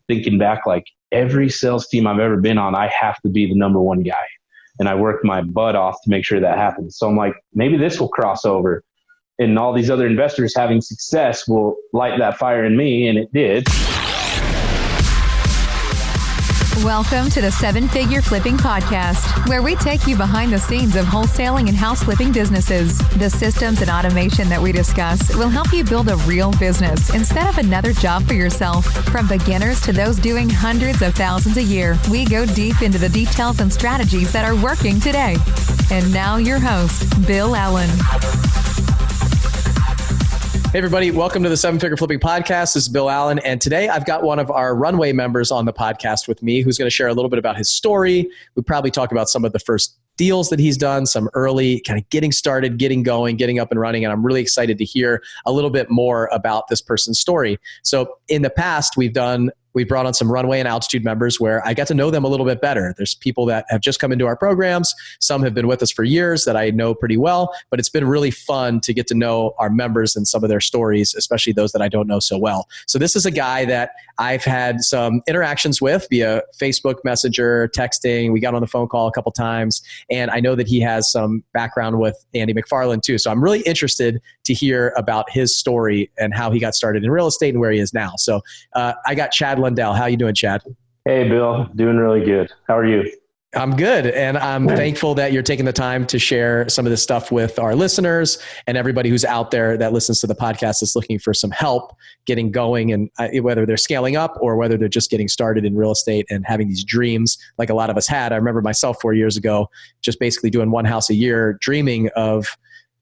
thinking back, like every sales team I've ever been on, I have to be the number one guy. And I worked my butt off to make sure that happens. So I'm like, maybe this will cross over and all these other investors having success will light that fire in me. And it did. Welcome to the Seven Figure Flipping Podcast, where we take you behind the scenes of wholesaling and house flipping businesses. The systems and automation that we discuss will help you build a real business instead of another job for yourself. From beginners to those doing hundreds of thousands a year, we go deep into the details and strategies that are working today. And now your host, Bill Allen. Hey everybody, welcome to the Seven Figure Flipping Podcast. This is Bill Allen, and today I've got one of our Runway members on the podcast with me who's going to share a little bit about his story. We probably talk about some of the first deals that he's done, some early kind of getting started, getting going, getting up and running, and I'm really excited to hear a little bit more about this person's story. So in the past, we brought on some Runway and Altitude members where I got to know them a little bit better. There's people that have just come into our programs. Some have been with us for years that I know pretty well, but it's been really fun to get to know our members and some of their stories, especially those that I don't know so well. So this is a guy that I've had some interactions with via Facebook Messenger, texting. We got on the phone call a couple times, and I know that he has some background with Andy McFarland too. So I'm really interested to hear about his story and how he got started in real estate and where he is now. So I got Chad Lundell. How you doing, Chad? Hey, Bill. Doing really good. How are you? I'm good. And I'm thankful that you're taking the time to share some of this stuff with our listeners and everybody who's out there that listens to the podcast is looking for some help getting going, and whether they're scaling up or whether they're just getting started in real estate and having these dreams like a lot of us had. I remember myself 4 years ago, just basically doing one house a year, dreaming of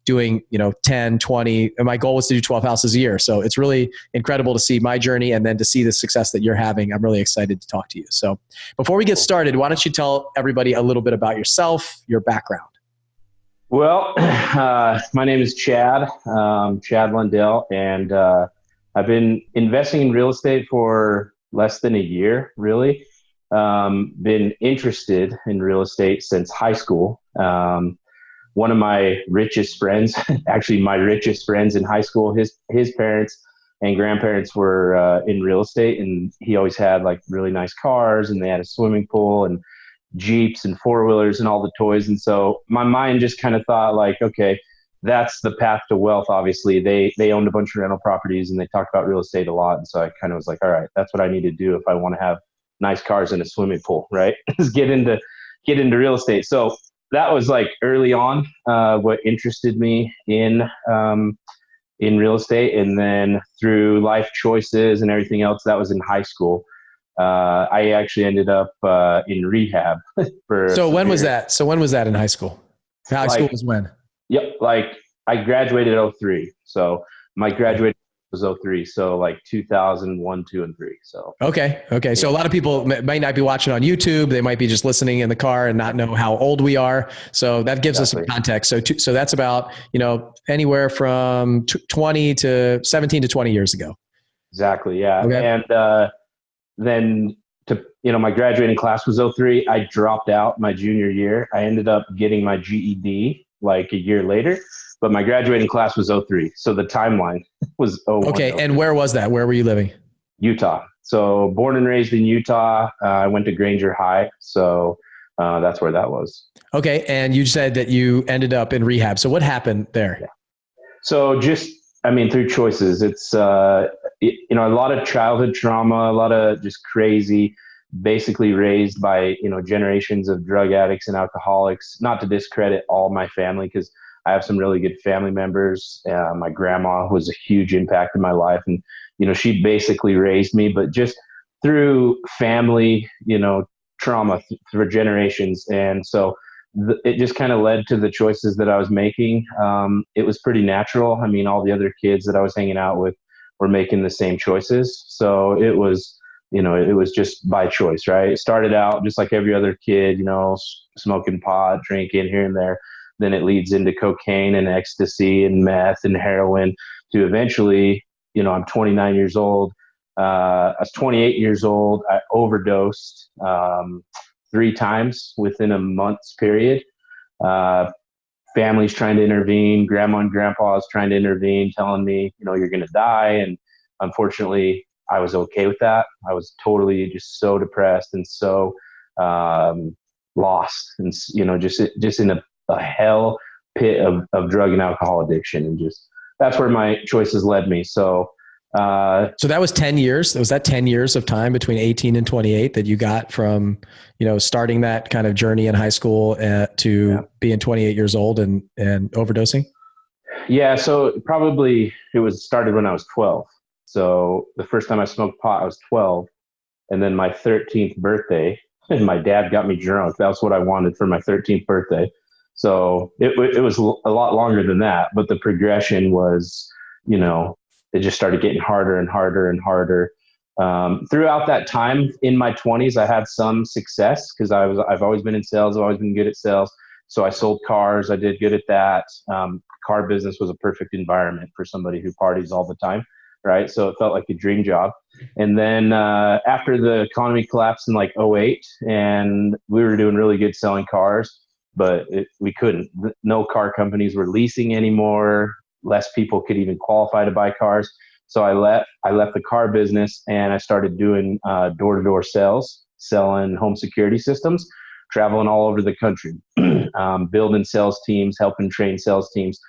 doing, 10, 20, and my goal was to do 12 houses a year. So it's really incredible to see my journey and then to see the success that you're having. I'm really excited to talk to you. So before we get started, why don't you tell everybody a little bit about yourself, your background? Well, my name is Chad, Chad Lundell, and I've been investing in real estate for less than a year, really. Been interested in real estate since high school. One of my richest friends, actually my richest friends in high school, his parents and grandparents were in real estate, and he always had like really nice cars, and they had a swimming pool and Jeeps and four-wheelers and all the toys. And so my mind just kind of thought like, okay, that's the path to wealth. Obviously they owned a bunch of rental properties and they talked about real estate a lot. And so I kind of was like, all right, that's what I need to do if I want to have nice cars and a swimming pool, right? Is get into real estate. So that was like early on what interested me in real estate. And then through life choices and everything else, that was in high school. I actually ended up in rehab for. So when was that? So when was that in high school? High school was when? Yep. Like I graduated 2003. So my graduation was 2003. So like 2001, 2, and 3. So. Okay. So a lot of people might not be watching on YouTube. They might be just listening in the car and not know how old we are. So that gives us some context. So that's about, anywhere from 20 to 17 to 20 years ago. Exactly. Yeah. Okay. And, then my graduating class was 2003. I dropped out my junior year. I ended up getting my GED like a year later, but my graduating class was 2003. So the timeline was 2001. Okay. And where was that? Where were you living? Utah. So born and raised in Utah. I went to Granger High. So that's where that was. Okay. And you said that you ended up in rehab. So what happened there? Yeah. So through choices, it's, a lot of childhood trauma, a lot of just crazy, basically raised by, generations of drug addicts and alcoholics. Not to discredit all my family, because I have some really good family members. My grandma was a huge impact in my life, and, she basically raised me, but just through family, trauma for generations. And so it just kind of led to the choices that I was making. It was pretty natural. I mean, all the other kids that I was hanging out with were making the same choices. So it was just by choice, right? It started out just like every other kid, smoking pot, drinking here and there. Then it leads into cocaine and ecstasy and meth and heroin to eventually, I'm 29 years old. I was 28 years old. I overdosed 3 times within a month's period. Family's trying to intervene. Grandma and grandpa is trying to intervene, telling me, you're going to die. And unfortunately, I was okay with that. I was totally just so depressed and so lost, and just in a hell pit of drug and alcohol addiction, and just that's where my choices led me. So that was 10 years. Was that 10 years of time between 18 and 28 that you got from, starting that kind of journey in high school to being 28 years old and overdosing? Yeah. So probably it was started when I was 12. So the first time I smoked pot, I was 12. And then my 13th birthday, and my dad got me drunk. That was what I wanted for my 13th birthday. So it was a lot longer than that, but the progression was, it just started getting harder and harder and harder. Throughout that time in my 20s, I had some success because I've always been in sales. I've always been good at sales. So I sold cars. I did good at that. Car business was a perfect environment for somebody who parties all the time, right? So it felt like a dream job. And then after the economy collapsed in like '08, and we were doing really good selling cars, but we couldn't. No car companies were leasing anymore. Less people could even qualify to buy cars. So I left the car business, and I started doing door-to-door sales, selling home security systems, traveling all over the country, building sales teams, helping train sales teams.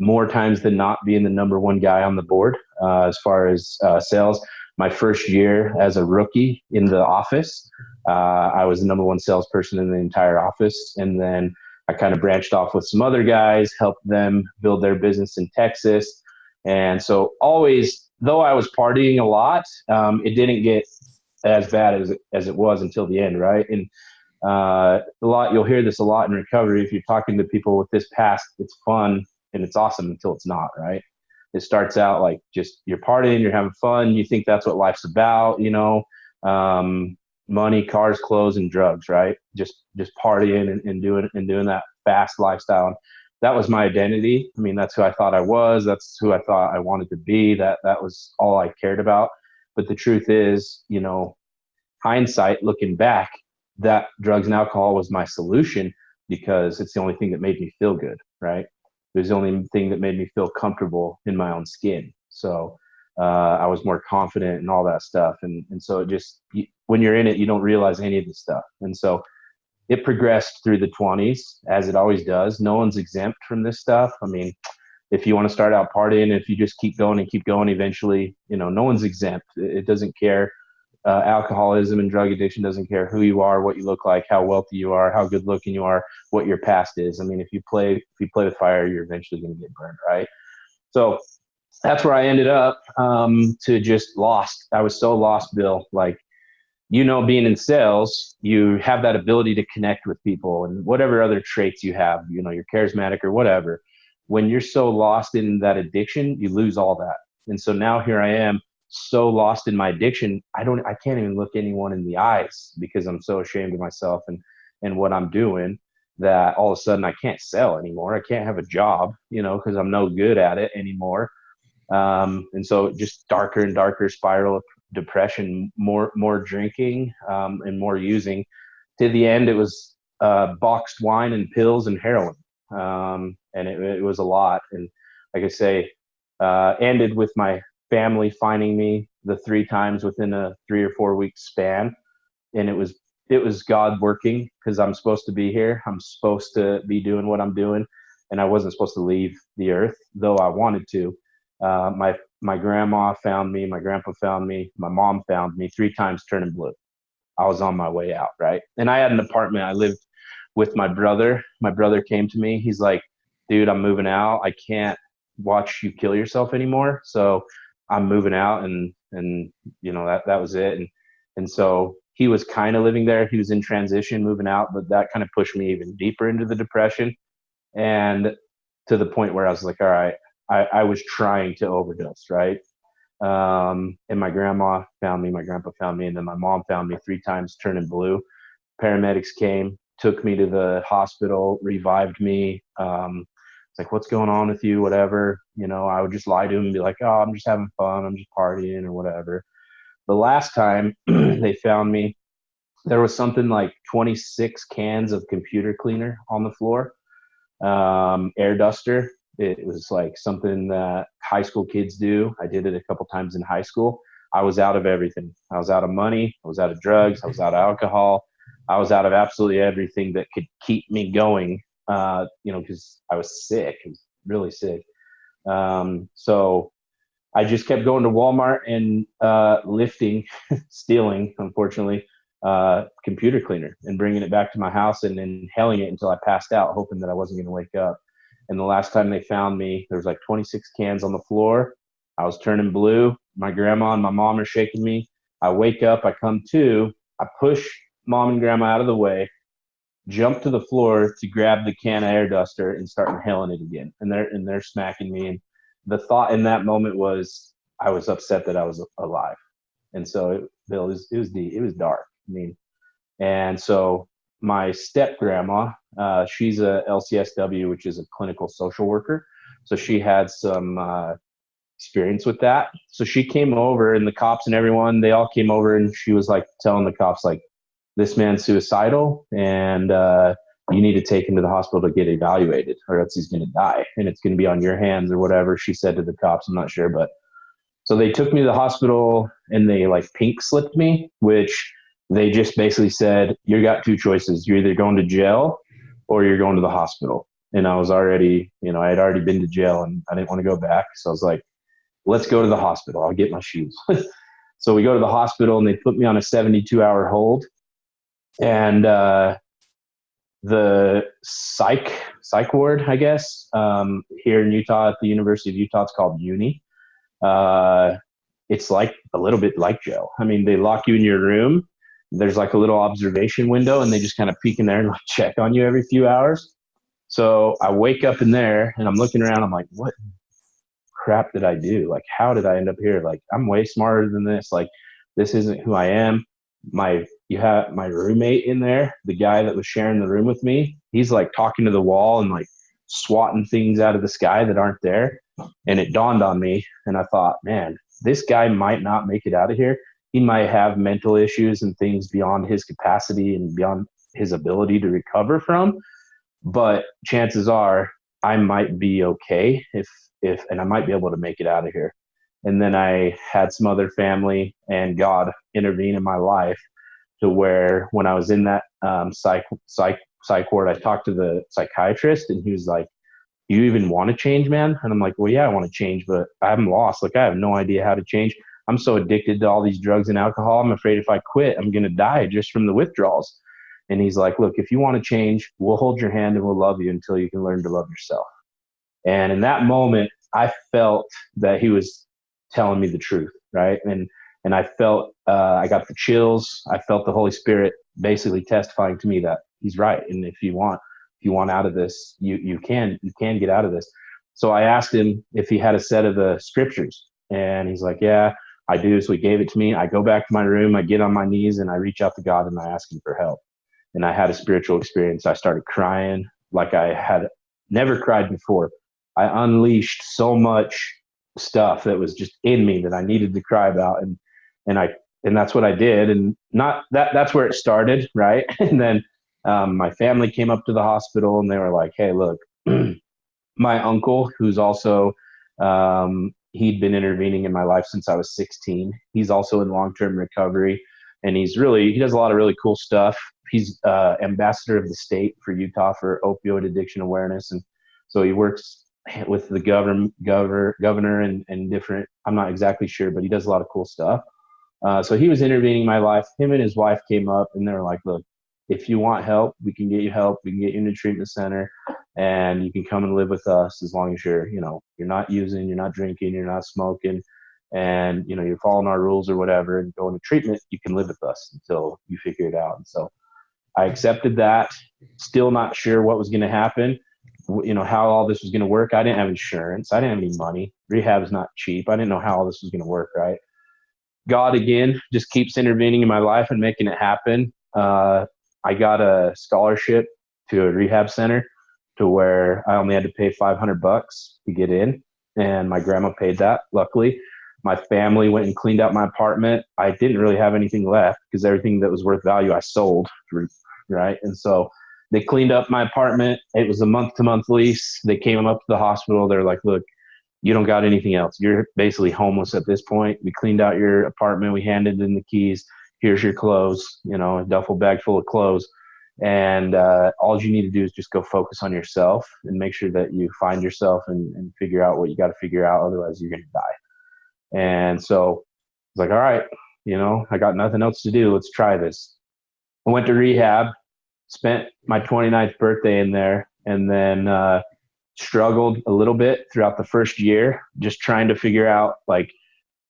More times than not, being the number one guy on the board as far as sales. My first year as a rookie in the office, I was the number one salesperson in the entire office. And then I kind of branched off with some other guys, helped them build their business in Texas. And so always, though I was partying a lot, it didn't get as bad as it was until the end, right? And you'll hear this a lot in recovery. If you're talking to people with this past, it's fun and it's awesome until it's not, right? It starts out like just you're partying, you're having fun, you think that's what life's about, money, cars, clothes, and drugs, right? Just partying and doing that fast lifestyle. That was my identity. I mean, that's who I thought I was. That's who I thought I wanted to be. That was all I cared about. But the truth is, hindsight, looking back, that drugs and alcohol was my solution because it's the only thing that made me feel good, right? It was the only thing that made me feel comfortable in my own skin. So I was more confident and all that stuff. And so when you're in it, you don't realize any of this stuff. And so it progressed through the 20s, as it always does. No one's exempt from this stuff. I mean, if you want to start out partying, if you just keep going, eventually, no one's exempt. It doesn't care. Alcoholism and drug addiction doesn't care who you are, what you look like, how wealthy you are, how good looking you are, what your past is. I mean, if you play with fire, you're eventually going to get burned, right? So that's where I ended up, to just lost. I was so lost, Bill. Like, being in sales, you have that ability to connect with people and whatever other traits you have, you're charismatic or whatever. When you're so lost in that addiction, you lose all that. And so now here I am, so lost in my addiction, I can't even look anyone in the eyes because I'm so ashamed of myself and what I'm doing, that all of a sudden I can't sell anymore. I can't have a job, because I'm no good at it anymore. And so just darker and darker spiral of depression, more drinking, and more using. To the end, it was boxed wine and pills and heroin. And it was a lot. And like I say, ended with my family finding me the 3 times within a 3 or 4 week span. And it was God working, because I'm supposed to be here. I'm supposed to be doing what I'm doing. And I wasn't supposed to leave the earth, though I wanted to. My grandma found me, my grandpa found me, my mom found me 3 times turning blue. I was on my way out, right? And I had an apartment. I lived with my brother. My brother came to me. He's like, dude, I'm moving out. I can't watch you kill yourself anymore. So I'm moving out. And that was it. And so he was kind of living there. He was in transition, moving out, but that kind of pushed me even deeper into the depression. And to the point where I was like, all right, I was trying to overdose, right? And my grandma found me, my grandpa found me, and then my mom found me 3 times turning blue. Paramedics came, took me to the hospital, revived me. It's like, what's going on with you? Whatever. I would just lie to him and be like, oh, I'm just having fun. I'm just partying or whatever. The last time they found me, there was something like 26 cans of computer cleaner on the floor, air duster. It was like something that high school kids do. I did it a couple times in high school. I was out of everything. I was out of money. I was out of drugs. I was out of alcohol. I was out of absolutely everything that could keep me going, because I was sick. I was really sick. So I just kept going to Walmart and lifting, stealing, unfortunately, computer cleaner and bringing it back to my house and inhaling it until I passed out, hoping that I wasn't going to wake up. And the last time they found me, there was like 26 cans on the floor. I was turning blue. My grandma and my mom are shaking me. I wake up, I come to, I push mom and grandma out of the way, jump to the floor to grab the can of air duster and start inhaling it again. And they're smacking me. And the thought in that moment was, I was upset that I was alive. And so it was dark. I mean, and so my step grandma, she's a LCSW, which is a clinical social worker. So she had some experience with that. So she came over, and the cops and everyone, they all came over, and she was like telling the cops, like, this man's suicidal, and you need to take him to the hospital to get evaluated, or else he's going to die, and it's going to be on your hands, or whatever she said to the cops. I'm not sure, but so they took me to the hospital, and they like pink slipped me, which they just basically said, you got two choices. You're either going to jail or you're going to the hospital. And I was already, I had already been to jail, and I didn't want to go back. So I was like, let's go to the hospital. I'll get my shoes. So we go to the hospital, and they put me on a 72-hour hold. And the psych ward, I guess, here in Utah at the University of Utah, it's called Uni. It's like a little bit like jail. I mean, they lock you in your room. There's like a little observation window, and they just kind of peek in there and like check on you every few hours. So I wake up in there, and I'm looking around. I'm like, what crap did I do? Like, how did I end up here? Like, I'm way smarter than this. Like, this isn't who I am. You have my roommate in there, the guy that was sharing the room with me. He's like talking to the wall and like swatting things out of the sky that aren't there. And it dawned on me, and I thought, man, this guy might not make it out of here. He might have mental issues and things beyond his capacity and beyond his ability to recover from. But chances are I might be okay and I might be able to make it out of here. And then I had some other family and God intervene in my life to where when I was in that psych ward, I talked to the psychiatrist, and he was like, you even want to change, man? And I'm like, well, yeah, I want to change, but I'm lost. Like, I have no idea how to change. I'm so addicted to all these drugs and alcohol. I'm afraid if I quit, I'm going to die just from the withdrawals. And he's like, look, if you want to change, we'll hold your hand and we'll love you until you can learn to love yourself. And in that moment, I felt that he was telling me the truth, right? And I felt, I got the chills. I felt the Holy Spirit basically testifying to me that he's right. And if you want out of this, you can get out of this. So I asked him if he had a set of the scriptures, and he's like, yeah, I do. So he gave it to me. I go back to my room, I get on my knees, and I reach out to God, and I ask him for help. And I had a spiritual experience. I started crying like I had never cried before. I unleashed so much stuff that was just in me that I needed to cry about. And that's what I did. And that's where it started. Right. And then, my family came up to the hospital, and they were like, hey, look, my uncle, who's also, he'd been intervening in my life since I was 16. He's also in long-term recovery, and he does a lot of really cool stuff. He's ambassador of the state for Utah for opioid addiction awareness. And so he works with the governor and different, I'm not exactly sure, but he does a lot of cool stuff. So he was intervening in my life. Him and his wife came up, and they were like, look, if you want help, we can get you help. We can get you in a treatment center, and you can come and live with us as long as you're not using, you're not drinking, you're not smoking, and, you're following our rules or whatever, and going to treatment, you can live with us until you figure it out. And so I accepted that, still not sure what was going to happen, how all this was going to work. I didn't have insurance. I didn't have any money. Rehab is not cheap. I didn't know how all this was going to work, right? God, again, just keeps intervening in my life and making it happen. I got a scholarship to a rehab center to where I only had to pay $500 to get in, and my grandma paid that, luckily. My family went and cleaned out my apartment. I didn't really have anything left because everything that was worth value I sold, right? And so they cleaned up my apartment. It was a month-to-month lease. They came up to the hospital. They're like, look, you don't got anything else. You're basically homeless at this point. We cleaned out your apartment. We handed in the keys. Here's your clothes, a duffel bag full of clothes. And all you need to do is just go focus on yourself and make sure that you find yourself and figure out what you got to figure out. Otherwise, you're going to die. And so it's like, all right, I got nothing else to do. Let's try this. I went to rehab, spent my 29th birthday in there, and then struggled a little bit throughout the first year, just trying to figure out like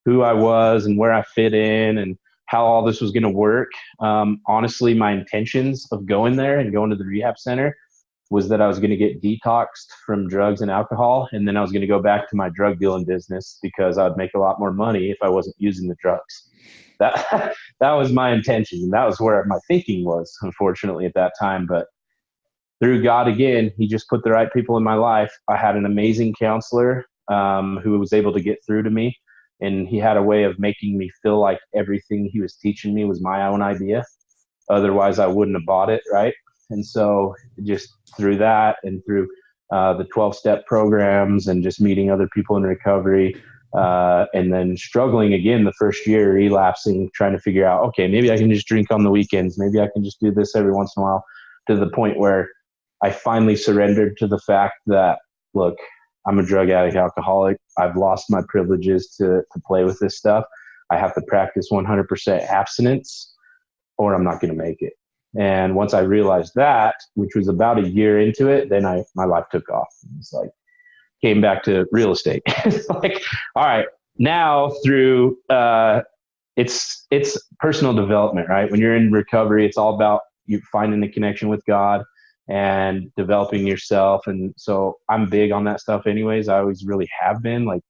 who I was and where I fit in and how all this was going to work. Honestly, my intentions of going there and going to the rehab center was that I was going to get detoxed from drugs and alcohol. And then I was going to go back to my drug dealing business because I'd make a lot more money if I wasn't using the drugs. That was my intention. And that was where my thinking was, unfortunately, at that time. But through God again, he just put the right people in my life. I had an amazing counselor who was able to get through to me. And he had a way of making me feel like everything he was teaching me was my own idea. Otherwise, I wouldn't have bought it, right? And so just through that and through the 12-step programs and just meeting other people in recovery and then struggling again the first year, relapsing, trying to figure out, okay, maybe I can just drink on the weekends. Maybe I can just do this every once in a while, to the point where I finally surrendered to the fact that, look, I'm a drug addict, alcoholic. I've lost my privileges to play with this stuff. I have to practice 100% abstinence or I'm not going to make it. And once I realized that, which was about a year into it, then my life took off. It's like, came back to real estate. It's like, all right, now through, it's personal development, right? When you're in recovery, it's all about you finding a connection with God and developing yourself. And so I'm big on that stuff anyways. I always really have been. Like,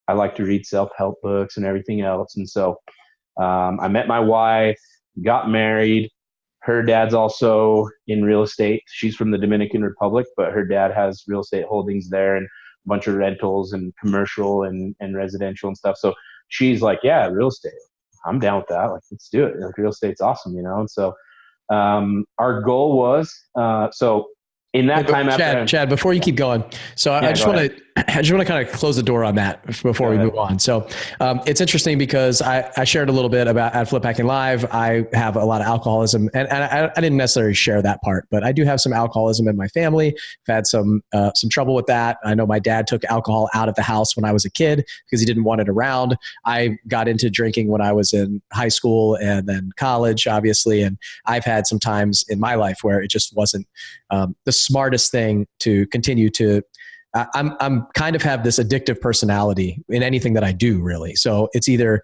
I like to read self-help books and everything else. And so I met my wife, got married. Her dad's also in real estate. She's from the Dominican Republic, but her dad has real estate holdings there and a bunch of rentals and commercial and residential and stuff. So she's like, yeah, real estate. I'm down with that. Like, let's do it. Like, real estate's awesome, And so our goal was, so in that time after Chad, before you keep going. So I just want to kind of close the door on that before we move on. So it's interesting because I shared a little bit about at Flip Hacking Live. I have a lot of alcoholism and I didn't necessarily share that part, but I do have some alcoholism in my family. I've had some trouble with that. I know my dad took alcohol out of the house when I was a kid because he didn't want it around. I got into drinking when I was in high school and then college, obviously. And I've had some times in my life where it just wasn't the smartest thing to continue to. I'm kind of have this addictive personality in anything that I do, really. So it's either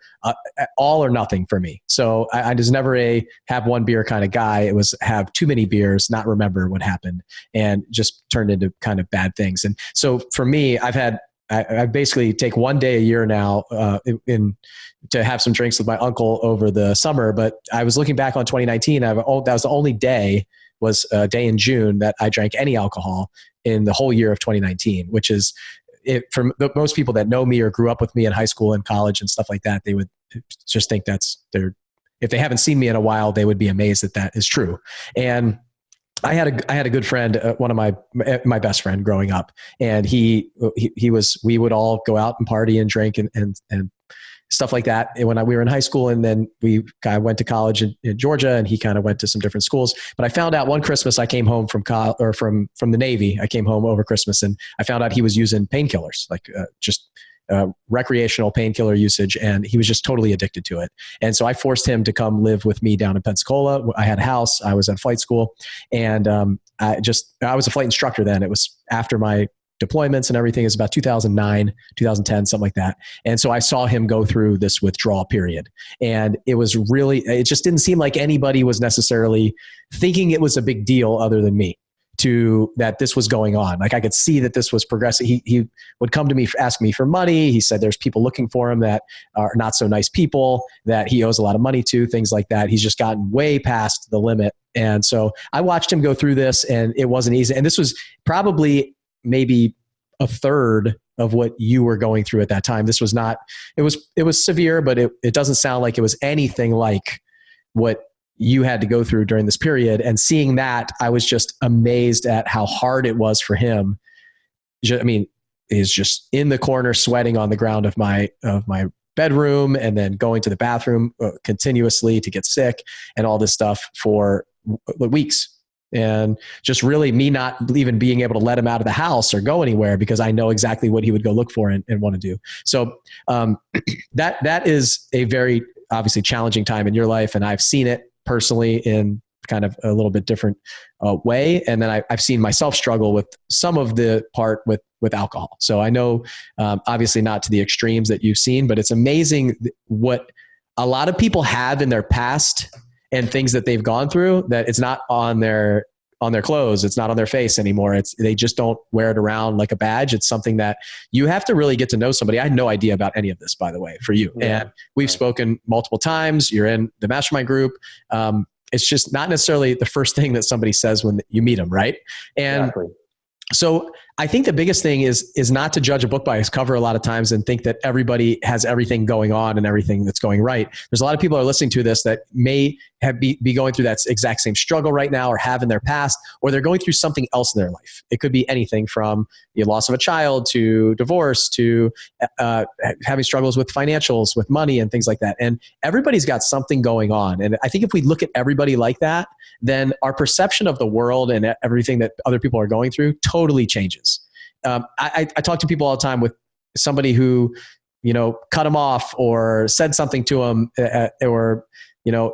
all or nothing for me. So I was never a have one beer kind of guy. It was have too many beers, not remember what happened, and just turned into kind of bad things. And so for me, I basically take one day a year now to have some drinks with my uncle over the summer. But I was looking back on 2019. That was the only day. Was a day in June that I drank any alcohol in the whole year of 2019, which is for most people that know me or grew up with me in high school and college and stuff like that, they would just think if they haven't seen me in a while, they would be amazed that is true. And I had a good friend, one of my best friend growing up, and we would all go out and party and drink and stuff like that when we were in high school. And then I went to college in Georgia, and he kind of went to some different schools. But I found out one Christmas I came home from the Navy. I came home over Christmas, and I found out he was using painkillers, like just recreational painkiller usage. And he was just totally addicted to it. And so I forced him to come live with me down in Pensacola. I had a house. I was at flight school, and I was a flight instructor then. It was after my deployments and everything. Is about 2009, 2010, something like that. And so I saw him go through this withdrawal period. And it just didn't seem like anybody was necessarily thinking it was a big deal other than me that this was going on. Like, I could see that this was progressing. He would come to me, ask me for money. He said there's people looking for him that are not so nice people that he owes a lot of money to, things like that. He's just gotten way past the limit. And so I watched him go through this, and it wasn't easy. And this was probably maybe a third of what you were going through at that time. This was not, it was severe, but it doesn't sound like it was anything like what you had to go through during this period. And seeing that, I was just amazed at how hard it was for him. I mean, is just in the corner, sweating on the ground of my bedroom, and then going to the bathroom continuously to get sick and all this stuff for weeks. And just really me not even being able to let him out of the house or go anywhere because I know exactly what he would go look for and want to do. So that is a very obviously challenging time in your life. And I've seen it personally in kind of a little bit different way. And then I've seen myself struggle with some of the part with alcohol. So I know obviously not to the extremes that you've seen, but it's amazing what a lot of people have in their past and things that they've gone through, that it's not on their clothes. It's not on their face anymore. They just don't wear it around like a badge. It's something that you have to really get to know somebody. I had no idea about any of this, by the way, for you. Yeah. And we've spoken multiple times. You're in the mastermind group. It's just not necessarily the first thing that somebody says when you meet them. Right. And exactly. So I think the biggest thing is not to judge a book by its cover a lot of times and think that everybody has everything going on and everything that's going right. There's a lot of people who are listening to this that may be going through that exact same struggle right now or have in their past, or they're going through something else in their life. It could be anything from the loss of a child to divorce to having struggles with financials, with money and things like that. And everybody's got something going on. And I think if we look at everybody like that, then our perception of the world and everything that other people are going through totally changes. I talk to people all the time with somebody who, cut them off or said something to them or,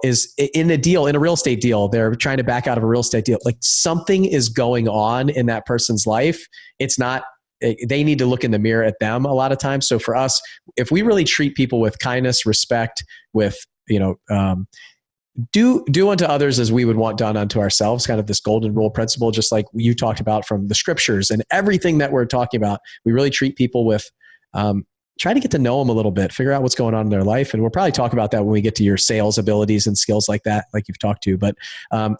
is in a real estate deal. They're trying to back out of a real estate deal. Like something is going on in that person's life. It's not, they need to look in the mirror at them a lot of times. So for us, if we really treat people with kindness, respect, with, do unto others as we would want done unto ourselves, kind of this golden rule principle, just like you talked about from the scriptures and everything that we're talking about. We really treat people with, try to get to know them a little bit, figure out what's going on in their life. And we'll probably talk about that when we get to your sales abilities and skills like that, like you've talked to. But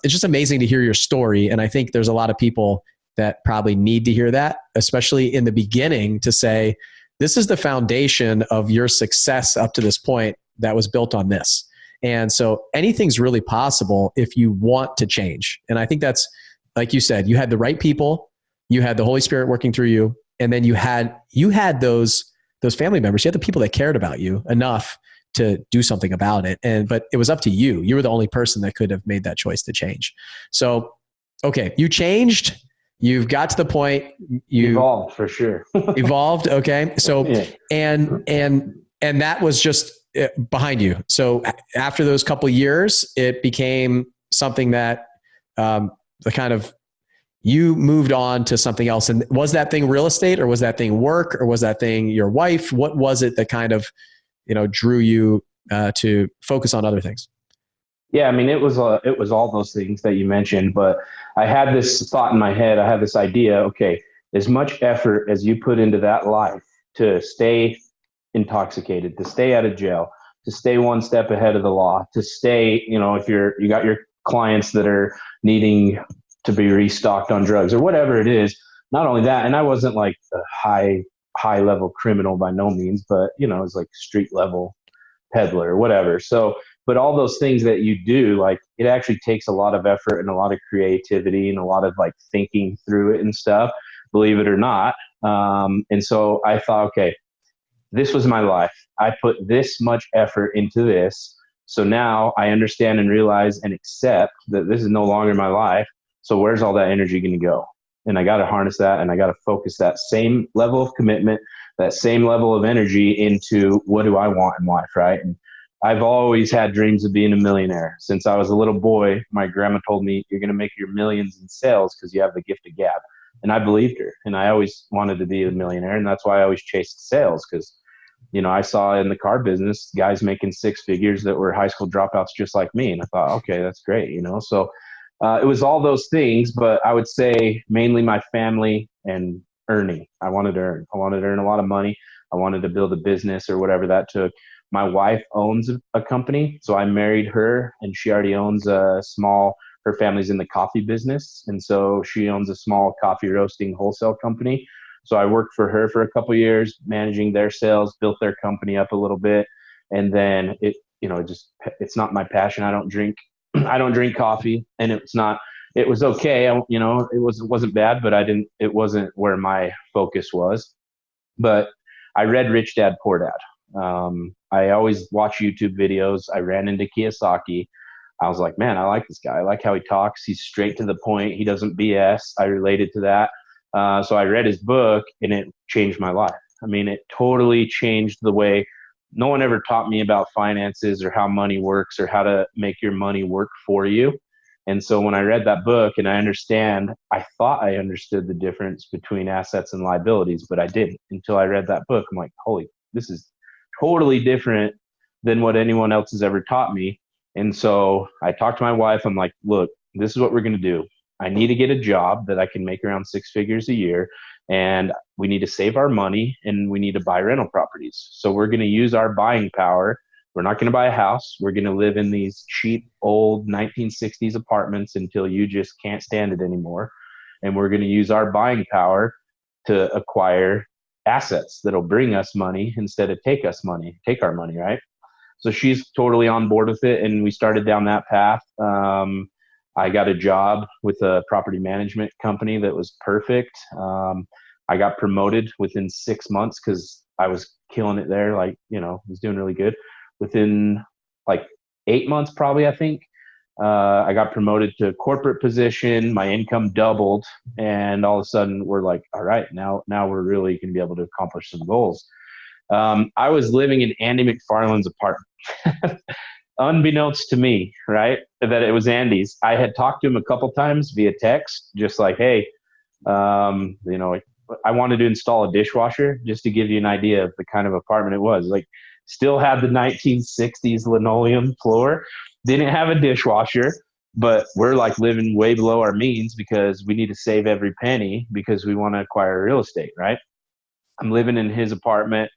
it's just amazing to hear your story. And I think there's a lot of people that probably need to hear that, especially in the beginning, to say, this is the foundation of your success up to this point that was built on this. And so anything's really possible if you want to change. And I think that's, like you said, you had the right people, you had the Holy Spirit working through you, and then you had those family members, you had the people that cared about you enough to do something about it. But it was up to you. You were the only person that could have made that choice to change. So, okay, you changed. You've got to the point. You evolved for sure. Evolved. Okay. So, yeah. and that was just behind you. So after those couple of years, it became something that you moved on to something else. And was that thing real estate, or was that thing work, or was that thing your wife? What was it that kind of, drew you to focus on other things? Yeah, I mean, it was all those things that you mentioned, but I had this thought in my head. I had this idea. Okay, as much effort as you put into that life to stay intoxicated, to stay out of jail, to stay one step ahead of the law, to stay, if you got your clients that are needing to be restocked on drugs or whatever it is. Not only that, and I wasn't like a high level criminal by no means, but it was like street level peddler or whatever. So, but all those things that you do, like, it actually takes a lot of effort and a lot of creativity and a lot of like thinking through it and stuff, believe it or not. And so I thought, okay, this was my life. I put this much effort into this. So now I understand and realize and accept that this is no longer my life. So where's all that energy going to go? And I got to harness that, and I got to focus that same level of commitment, that same level of energy into what do I want in life, right? And I've always had dreams of being a millionaire. Since I was a little boy, my grandma told me, you're going to make your millions in sales because you have the gift of gab. And I believed her, and I always wanted to be a millionaire. And that's why I always chased sales, because, I saw in the car business guys making six figures that were high school dropouts just like me. And I thought, okay, that's great. So it was all those things, but I would say mainly my family and earning. I wanted to earn a lot of money. I wanted to build a business or whatever that took. My wife owns a company, so I married her, and she already owns her family's in the coffee business. And so she owns a small coffee roasting wholesale company. So I worked for her for a couple of years, managing their sales, built their company up a little bit. And then it's not my passion. I don't drink coffee, and it was okay. It wasn't bad, but it wasn't where my focus was. But I read Rich Dad Poor Dad. I always watch YouTube videos. I ran into Kiyosaki. I was like, man, I like this guy. I like how he talks. He's straight to the point. He doesn't BS. I related to that. So I read his book and it changed my life. I mean, it totally changed the way. No one ever taught me about finances or how money works or how to make your money work for you. And so when I read that book and I thought I understood the difference between assets and liabilities, but I didn't until I read that book. I'm like, holy, this is totally different than what anyone else has ever taught me. And so I talked to my wife. I'm like, look, this is what we're going to do. I need to get a job that I can make around 6 figures a year. And we need to save our money and we need to buy rental properties. So we're going to use our buying power. We're not going to buy a house. We're going to live in these cheap old 1960s apartments until you just can't stand it anymore. And we're going to use our buying power to acquire assets that'll bring us money instead of take our money, right? So she's totally on board with it. And we started down that path. I got a job with a property management company that was perfect. I got promoted within 6 months because I was killing it there. Was doing really good. Within 8 months, probably, I think, I got promoted to a corporate position. My income doubled. And all of a sudden we're like, all right, now we're really going to be able to accomplish some goals. I was living in Andy McFarland's apartment. Unbeknownst to me, right, that it was Andy's. I had talked to him a couple times via text, just like, hey, I wanted to install a dishwasher, just to give you an idea of the kind of apartment it was. Still had the 1960s linoleum floor, didn't have a dishwasher, but we're living way below our means because we need to save every penny because we want to acquire real estate, right? I'm living in his apartment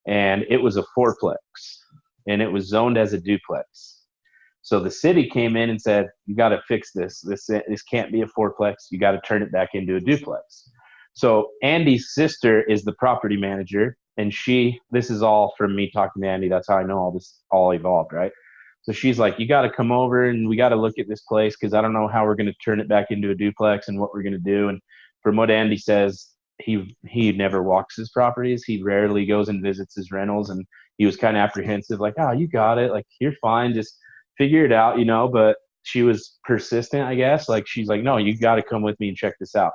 and it was a fourplex. And it was zoned as a duplex. So the city came in and said, you got to fix this. This can't be a fourplex. You got to turn it back into a duplex. So Andy's sister is the property manager. And this is all from me talking to Andy. That's how I know all this all evolved, right? So she's like, you got to come over and we got to look at this place because I don't know how we're going to turn it back into a duplex and what we're going to do. And from what Andy says, he never walks his properties. He rarely goes and visits his rentals. And he was kind of apprehensive, you got it. You're fine. Just figure it out, But she was persistent, I guess. She's like, no, you got to come with me and check this out.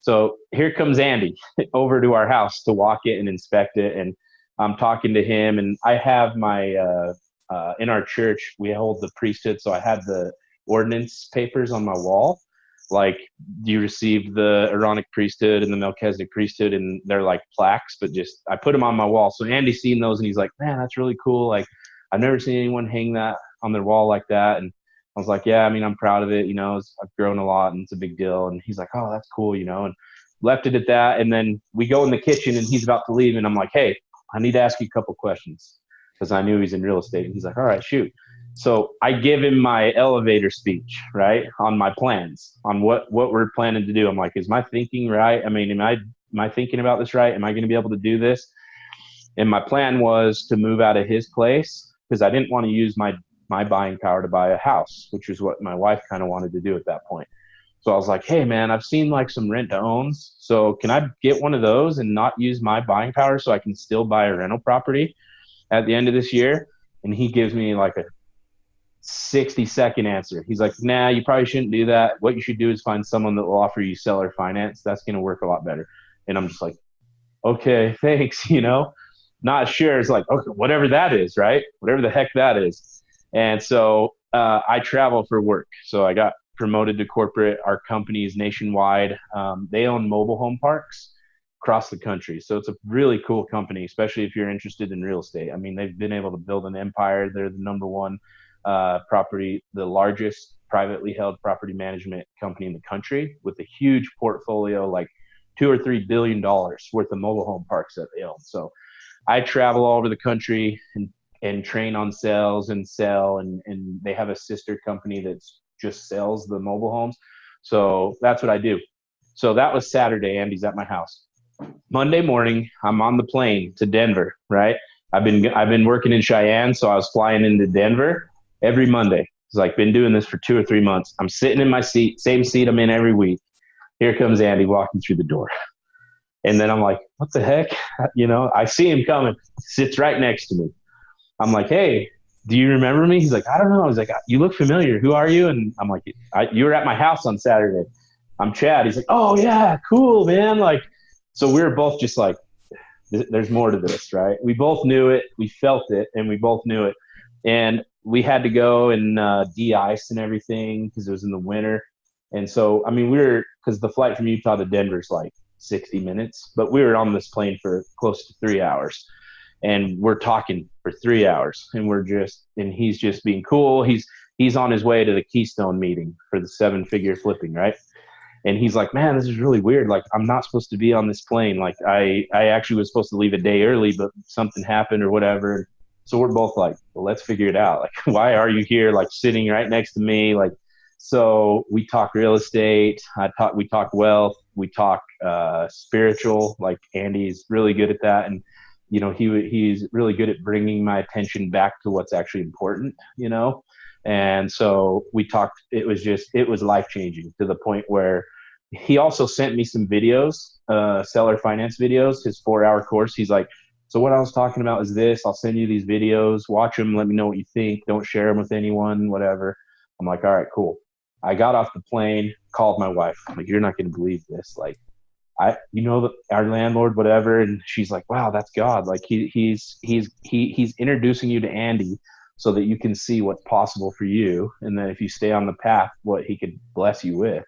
So here comes Andy over to our house to walk it and inspect it. And I'm talking to him. And I have my, in our church, we hold the priesthood. So I had the ordinance papers on my wall. You received the Aaronic priesthood and the Melchizedek priesthood, and they're like plaques, but just I put them on my wall. So Andy's seen those and he's like, man, that's really cool. I've never seen anyone hang that on their wall like that. And I was like, yeah, I'm proud of it. I've grown a lot and it's a big deal. And he's like, oh, that's cool, and left it at that. And then we go in the kitchen and he's about to leave. And I'm like, hey, I need to ask you a couple questions because I knew he's in real estate. And he's like, all right, shoot. So I give him my elevator speech, right, on my plans, on what we're planning to do. I'm like, is my thinking right? Am I thinking about this right? Am I going to be able to do this? And my plan was to move out of his place because I didn't want to use my buying power to buy a house, which is what my wife kind of wanted to do at that point. So I was like, hey, man, I've seen some rent to owns. So can I get one of those and not use my buying power so I can still buy a rental property at the end of this year? And he gives me a 60-second answer. He's like, nah, you probably shouldn't do that. What you should do is find someone that will offer you seller finance. That's going to work a lot better. And I'm just like, okay, thanks, not sure. It's like, okay, whatever that is, right? Whatever the heck that is. And so I travel for work. So I got promoted to corporate. Our company is nationwide. They own mobile home parks across the country. So it's a really cool company, especially if you're interested in real estate. They've been able to build an empire. They're the number one the largest privately held property management company in the country with a huge portfolio, $2 or $3 billion worth of mobile home parks that they own. So I travel all over the country and train on sales and sell. And they have a sister company that just sells the mobile homes. So that's what I do. So that was Saturday. Andy's at my house. Monday morning, I'm on the plane to Denver, right? I've been working in Cheyenne. So I was flying into Denver every Monday. It's been doing this for 2 or 3 months. I'm sitting in my seat, same seat I'm in every week. Here comes Andy walking through the door. And then I'm like, what the heck? I see him coming, sits right next to me. I'm like, hey, do you remember me? He's like, I don't know. He's like, you look familiar. Who are you? And I'm like, you were at my house on Saturday. I'm Chad. He's like, oh yeah, cool, man. Like, so we were both just like, there's more to this, right? We both knew it, we felt it, and we both knew it. And we had to go and de-ice and everything because it was in the winter. And so, I mean, because the flight from Utah to Denver is like 60 minutes, but we were on this plane for close to 3 hours. And we're talking for 3 hours, and he's just being cool. He's on his way to the Keystone meeting for the 7-figure flipping, right? And he's like, man, this is really weird. Like, I'm not supposed to be on this plane. Like, I actually was supposed to leave a day early, but something happened or whatever. So we're both like, well, let's figure it out. Like, why are you here? Like, sitting right next to me. Like, so we talk real estate. We talk wealth. We talk spiritual. Like, Andy's really good at that. And, he's really good at bringing my attention back to what's actually important, And so we talked, it was life-changing to the point where he also sent me some videos, seller finance videos, his 4-hour course. He's like, so what I was talking about is this. I'll send you these videos, watch them, let me know what you think. Don't share them with anyone, whatever. I'm like, all right, cool. I got off the plane, called my wife. I'm like, you're not going to believe this. Like, our landlord, whatever. And she's like, wow, that's God. Like he's introducing you to Andy so that you can see what's possible for you. And then if you stay on the path, what he could bless you with.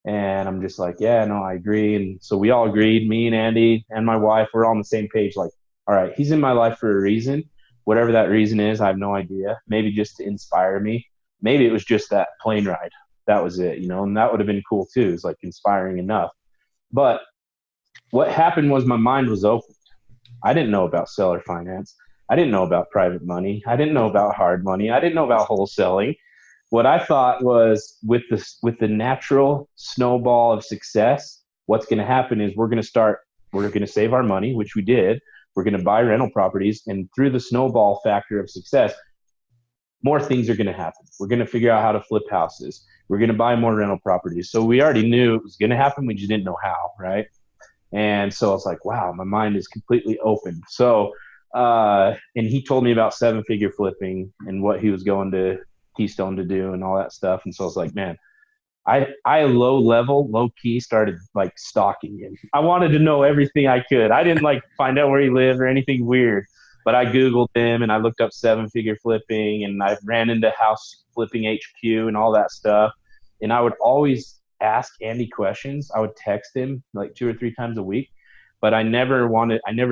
And I'm just like, yeah, no, I agree. And so we all agreed, me and Andy and my wife, we're all on the same page. Like, all right, he's in my life for a reason. Whatever that reason is, I have no idea. Maybe just to inspire me. Maybe it was just that plane ride. That was it, and that would have been cool too. It's like inspiring enough. But what happened was my mind was open. I didn't know about seller finance. I didn't know about private money. I didn't know about hard money. I didn't know about wholesaling. What I thought was with the natural snowball of success, what's going to happen is we're going to save our money, which we did. We're going to buy rental properties. And through the snowball factor of success, more things are going to happen. We're going to figure out how to flip houses. We're going to buy more rental properties. So we already knew it was going to happen. We just didn't know how, right? And so I was like, wow, my mind is completely open. So, and he told me about 7-figure flipping and what he was going to Keystone to do and all that stuff. And so I was like, man, I low key started like stalking him. I wanted to know everything I could. I didn't like find out where he lived or anything weird, but I Googled him and I looked up 7-figure flipping and I ran into House Flipping HQ and all that stuff. And I would always ask Andy questions. I would text him like 2 or 3 times a week, but I never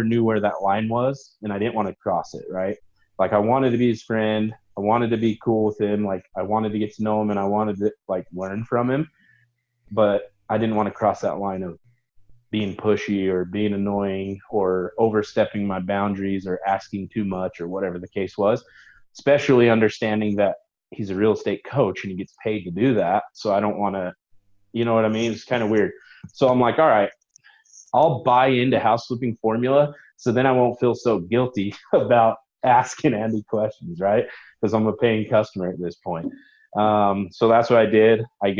knew where that line was, and I didn't want to cross it, right? Like, I wanted to be his friend. I wanted to be cool with him. Like, I wanted to get to know him and I wanted to like learn from him, but I didn't want to cross that line of being pushy or being annoying or overstepping my boundaries or asking too much or whatever the case was, especially understanding that he's a real estate coach and he gets paid to do that. So I don't want to, you know what I mean? It's kind of weird. So I'm like, all right, I'll buy into house flipping formula. So then I won't feel so guilty about asking Andy questions, right? Because I'm a paying customer at this point. So that's what I did. I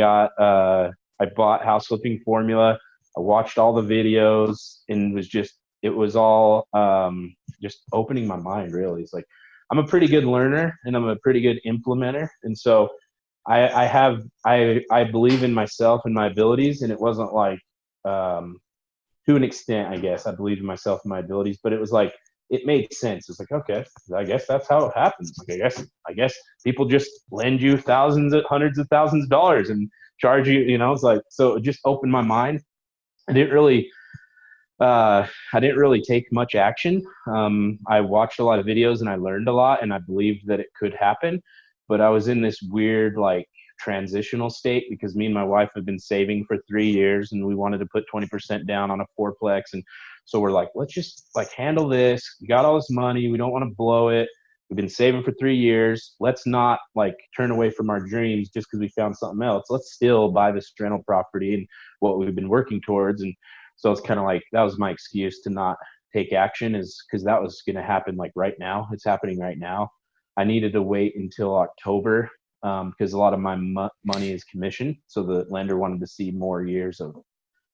bought house flipping formula. I watched all the videos and it was all just opening my mind, really. It's like, I'm a pretty good learner and I'm a pretty good implementer. And so I believe in myself and my abilities, and it wasn't like, to an extent, I guess I believed in myself and my abilities, but it was like, it made sense. It's like, okay, I guess that's how it happens. Like, I guess people just lend you hundreds of thousands of dollars and charge you, it's like, so it just opened my mind. I didn't really take much action. I watched a lot of videos and I learned a lot and I believed that it could happen, but I was in this weird, like, transitional state because me and my wife have been saving for 3 years and we wanted to put 20% down on a fourplex. And so we're like, let's just like handle this. We got all this money. We don't want to blow it. We've been saving for 3 years. Let's not like turn away from our dreams just because we found something else. Let's still buy this rental property and what we've been working towards. And so it's kind of like, that was my excuse to not take action, is because that was going to happen like right now. It's happening right now. I needed to wait until October because a lot of my money is commission. So the lender wanted to see more years of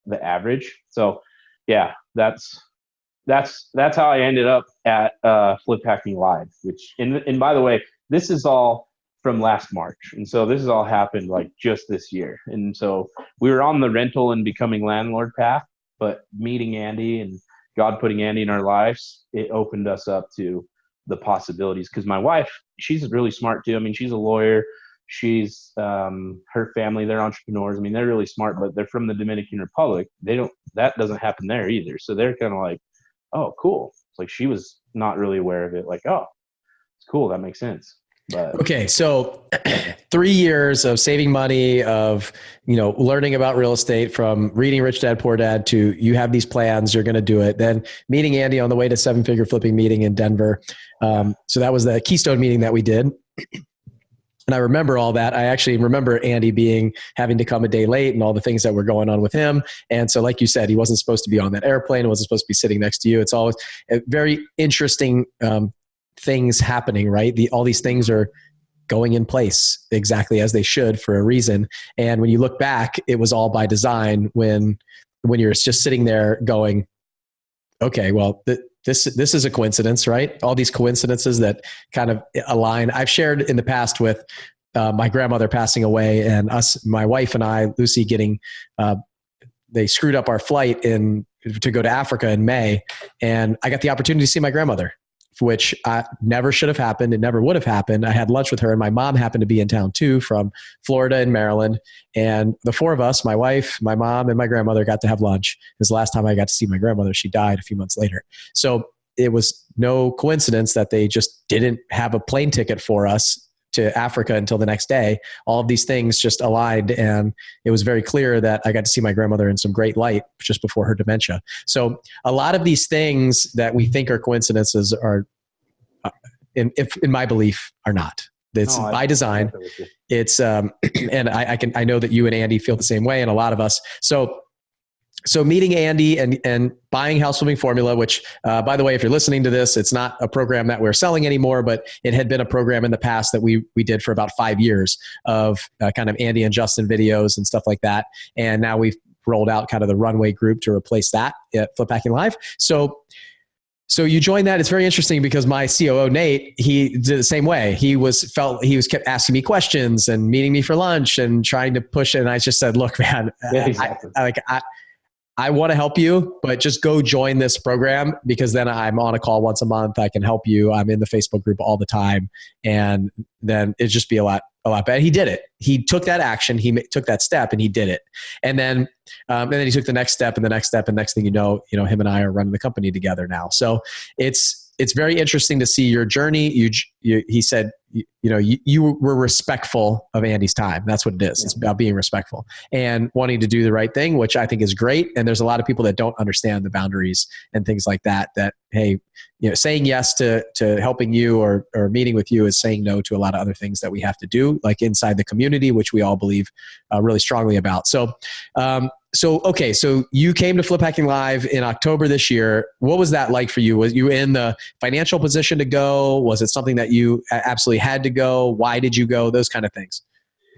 the average. So yeah, that's how I ended up at Flip Hacking Live. Which, and by the way, this is all from last March, and so this has all happened like just this year. And so we were on the rental and becoming landlord path, but meeting Andy and God putting Andy in our lives, it opened us up to the possibilities. Because my wife, she's really smart too. I mean, she's a lawyer. She's her family, they're entrepreneurs. I mean, they're really smart, but they're from the Dominican Republic. That doesn't happen there either. So they're kind of like, oh, cool. It's like she was not really aware of it. Like, oh, it's cool. That makes sense. But okay, so 3 years of saving money, of learning about real estate, from reading Rich Dad Poor Dad to you have these plans, you're going to do it. Then meeting Andy on the way to Seven Figure Flipping meeting in Denver. So that was the Keystone meeting that we did. And I remember all that. I actually remember Andy having to come a day late and all the things that were going on with him. And so, like you said, he wasn't supposed to be on that airplane. He wasn't supposed to be sitting next to you. It's always a very interesting things happening, right? All these things are going in place exactly as they should for a reason. And when you look back, it was all by design when you're just sitting there going, okay, well, this is a coincidence, right? All these coincidences that kind of align. I've shared in the past with my grandmother passing away and my wife and I, Lucy, they screwed up our flight to go to Africa in May. And I got the opportunity to see my grandmother, which never should have happened. It never would have happened. I had lunch with her, and my mom happened to be in town too, from Florida and Maryland. And the four of us, my wife, my mom, and my grandmother, got to have lunch. It was the last time I got to see my grandmother. She died a few months later. So it was no coincidence that they just didn't have a plane ticket for us to Africa until the next day. All of these things just aligned, and it was very clear that I got to see my grandmother in some great light just before her dementia. So a lot of these things that we think are coincidences are, in my belief, are not. It's by design. It's and I know that you and Andy feel the same way, and a lot of us. So meeting Andy and buying House Flipping Formula, which, by the way, if you're listening to this, it's not a program that we're selling anymore, but it had been a program in the past that we did for about 5 years of kind of Andy and Justin videos and stuff like that. And now we've rolled out kind of the Runway group to replace that at Flip Hacking Live. So you joined that. It's very interesting because my COO, Nate, he did the same way. He kept asking me questions and meeting me for lunch and trying to push it. And I just said, look, man, yeah, exactly. I want to help you, but just go join this program, because then I'm on a call once a month. I can help you. I'm in the Facebook group all the time. And then it'd just be a lot better. He did it. He took that action. He took that step and he did it. And then he took the next step and the next step. And next thing you know, him and I are running the company together now. So it's very interesting to see your journey. He said, you were respectful of Andy's time. That's what it is. Yeah. It's about being respectful and wanting to do the right thing, which I think is great. And there's a lot of people that don't understand the boundaries and things like that, hey, saying yes to helping you or meeting with you is saying no to a lot of other things that we have to do, like inside the community, which we all believe really strongly about. So you came to Flip Hacking Live in October this year. What was that like for you? Was you in the financial position to go? Was it something that you absolutely had to go? Why did you go? Those kind of things.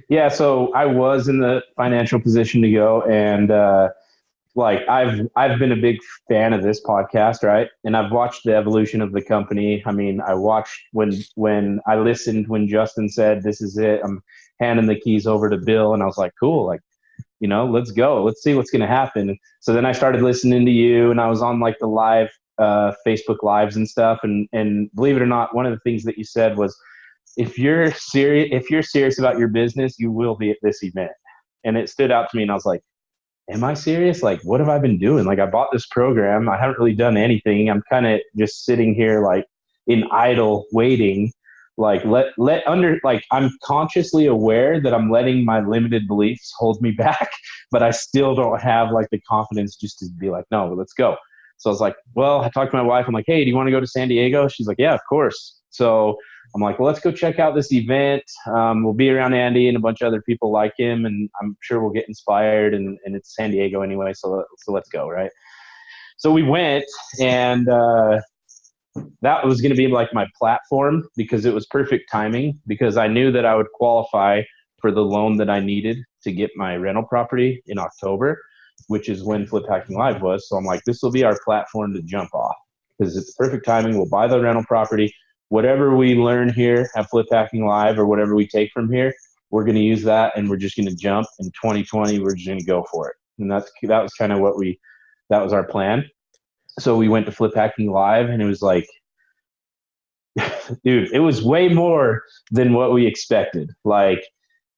Yeah, so I was in the financial position to go, and I've been a big fan of this podcast, right? And I've watched the evolution of the company. I mean, I watched when I listened when Justin said, "This is it. I'm handing the keys over to Bill," and I was like, "Cool, let's go. Let's see what's going to happen." So then I started listening to you, and I was on like the live Facebook lives and stuff. And believe it or not, one of the things that you said was, if you're serious about your business, you will be at this event. And it stood out to me, and I was like, am I serious? Like, what have I been doing? Like, I bought this program. I haven't really done anything. I'm kind of just sitting here like in idle waiting. Like I'm consciously aware that I'm letting my limited beliefs hold me back, but I still don't have like the confidence just to be like, no, let's go. So I was like, well, I talked to my wife. I'm like, hey, do you want to go to San Diego? She's like, yeah, of course. So I'm like, well, let's go check out this event. We'll be around Andy and a bunch of other people like him, and I'm sure we'll get inspired, and it's San Diego anyway. So let's go. Right. So we went, and, that was going to be like my platform, because it was perfect timing, because I knew that I would qualify for the loan that I needed to get my rental property in October. which is when Flip Hacking Live was. So I'm like, this will be our platform to jump off because it's perfect timing. We'll buy the rental property. Whatever we learn here at Flip Hacking Live or whatever we take from here, we're going to use that, and we're just going to jump. In 2020, we're just going to go for it. And that was kind of that was our plan. So we went to Flip Hacking Live, and it was like, dude, it was way more than what we expected. Like,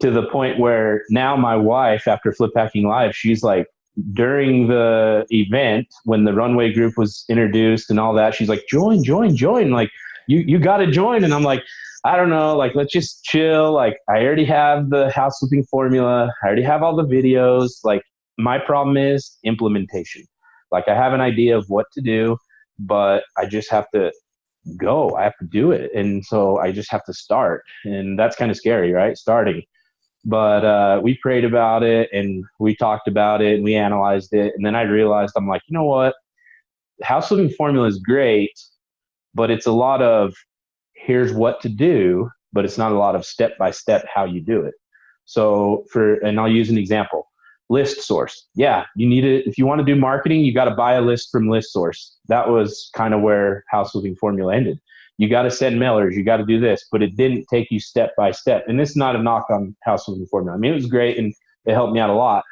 to the point where now my wife, after Flip Hacking Live, she's like, during the event when the runway group was introduced and all that, she's like, join. Like, you got to join. And I'm like, I don't know, like, let's just chill. Like, I already have the house flipping formula. I already have all the videos. Like, my problem is implementation. Like, I have an idea of what to do, but I just have to go. I have to do it. And so I just have to start. And that's kind of scary, right? Starting. But we prayed about it, and we talked about it, and we analyzed it. And then I realized, I'm like, you know what? House flipping formula is great, but it's a lot of here's what to do, but it's not a lot of step-by-step how you do it. So and I'll use an example. List source. Yeah, you need it. If you want to do marketing, you got to buy a list from List Source. That was kind of where house flipping formula ended. You got to send mailers. You got to do this, but it didn't take you step by step. And this is not a knock on house flipping formula. I mean, it was great and it helped me out a lot,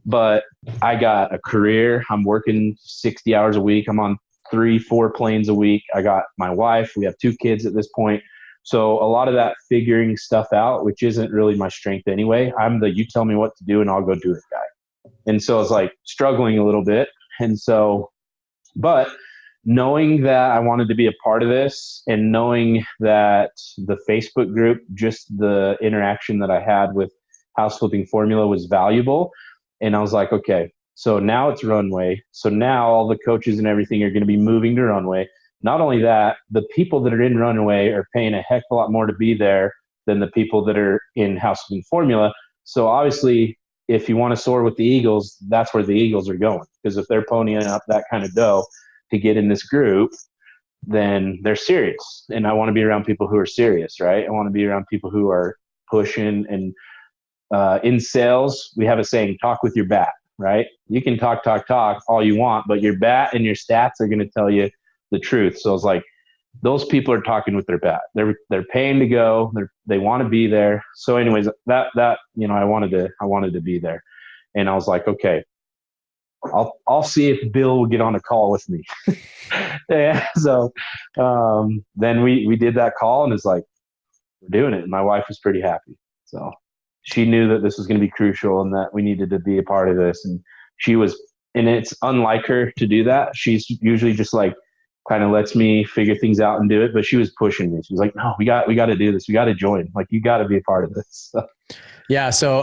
but I got a career. I'm working 60 hours a week. I'm on 3-4 planes a week. I got my wife. We have 2 kids at this point. So a lot of that figuring stuff out, which isn't really my strength anyway. I'm the you tell me what to do and I'll go do it guy. And so I was like struggling a little bit. And so, but knowing that I wanted to be a part of this, and knowing that the Facebook group, just the interaction that I had with house flipping formula was valuable. And I was like, okay, so now it's runway. So now all the coaches and everything are going to be moving to runway. Not only that, the people that are in runway are paying a heck of a lot more to be there than the people that are in house flipping formula. So obviously, if you want to soar with the Eagles, that's where the Eagles are going. Because if they're ponying up that kind of dough to get in this group, then they're serious. And I want to be around people who are serious, right? I want to be around people who are pushing. And in sales, we have a saying, talk with your bat, right? You can talk all you want, but your bat and your stats are going to tell you the truth. So I was like, those people are talking with their bat. They're paying to go. They want to be there. So anyways, that I wanted to be there. And I was like, okay, I'll see if Bill will get on a call with me. Yeah. So then we did that call, and it's like, we're doing it. And my wife was pretty happy. So she knew that this was going to be crucial and that we needed to be a part of this. And she was, and it's unlike her to do that. She's usually just like, kind of lets me figure things out and do it. But she was pushing me. She was like, no, we got to do this. We got to join. Like, you got to be a part of this. So. Yeah. So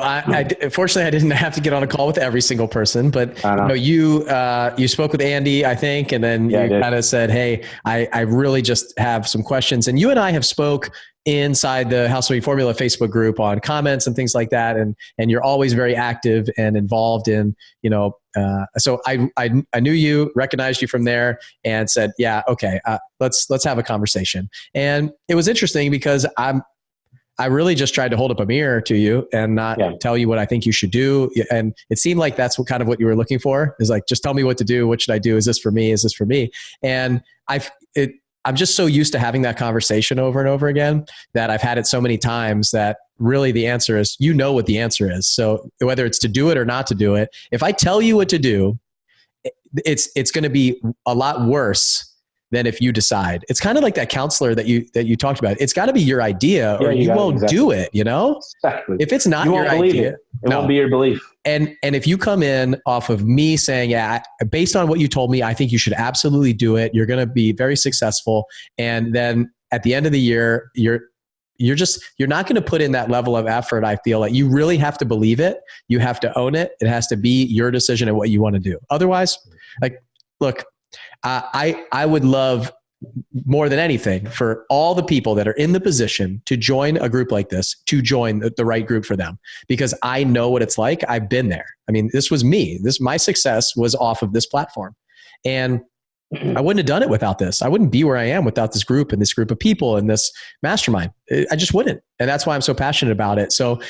fortunately I didn't have to get on a call with every single person, but you spoke with Andy, I think, and then you kind of said, hey, I really just have some questions. And you and I have spoke inside the House Flipping Formula Facebook group on comments and things like that. And you're always very active and involved in, so I knew you, recognized you from there, and said, yeah, okay, let's have a conversation. And it was interesting because I really just tried to hold up a mirror to you and not tell you what I think you should do. And it seemed like that's what you were looking for, is like, just tell me what to do. What should I do? Is this for me? Is this for me? And I'm just so used to having that conversation over and over again that I've had it so many times that really the answer is, what the answer is. So whether it's to do it or not to do it, if I tell you what to do, it's going to be a lot worse than if you decide. It's kind of like that counselor that you talked about. It's got to be your idea, or you won't do it, Exactly. If it's not your idea, it won't be your belief. And if you come in off of me saying, yeah, based on what you told me, I think you should absolutely do it. You're going to be very successful. And then at the end of the year, you're not going to put in that level of effort. I feel like you really have to believe it. You have to own it. It has to be your decision and what you want to do. Otherwise, look, I would love more than anything for all the people that are in the position to join a group like this, to join the right group for them, because I know what it's like. I've been there. I mean, this was me. My success was off of this platform. And I wouldn't have done it without this. I wouldn't be where I am without this group and this group of people and this mastermind. I just wouldn't. And that's why I'm so passionate about it. So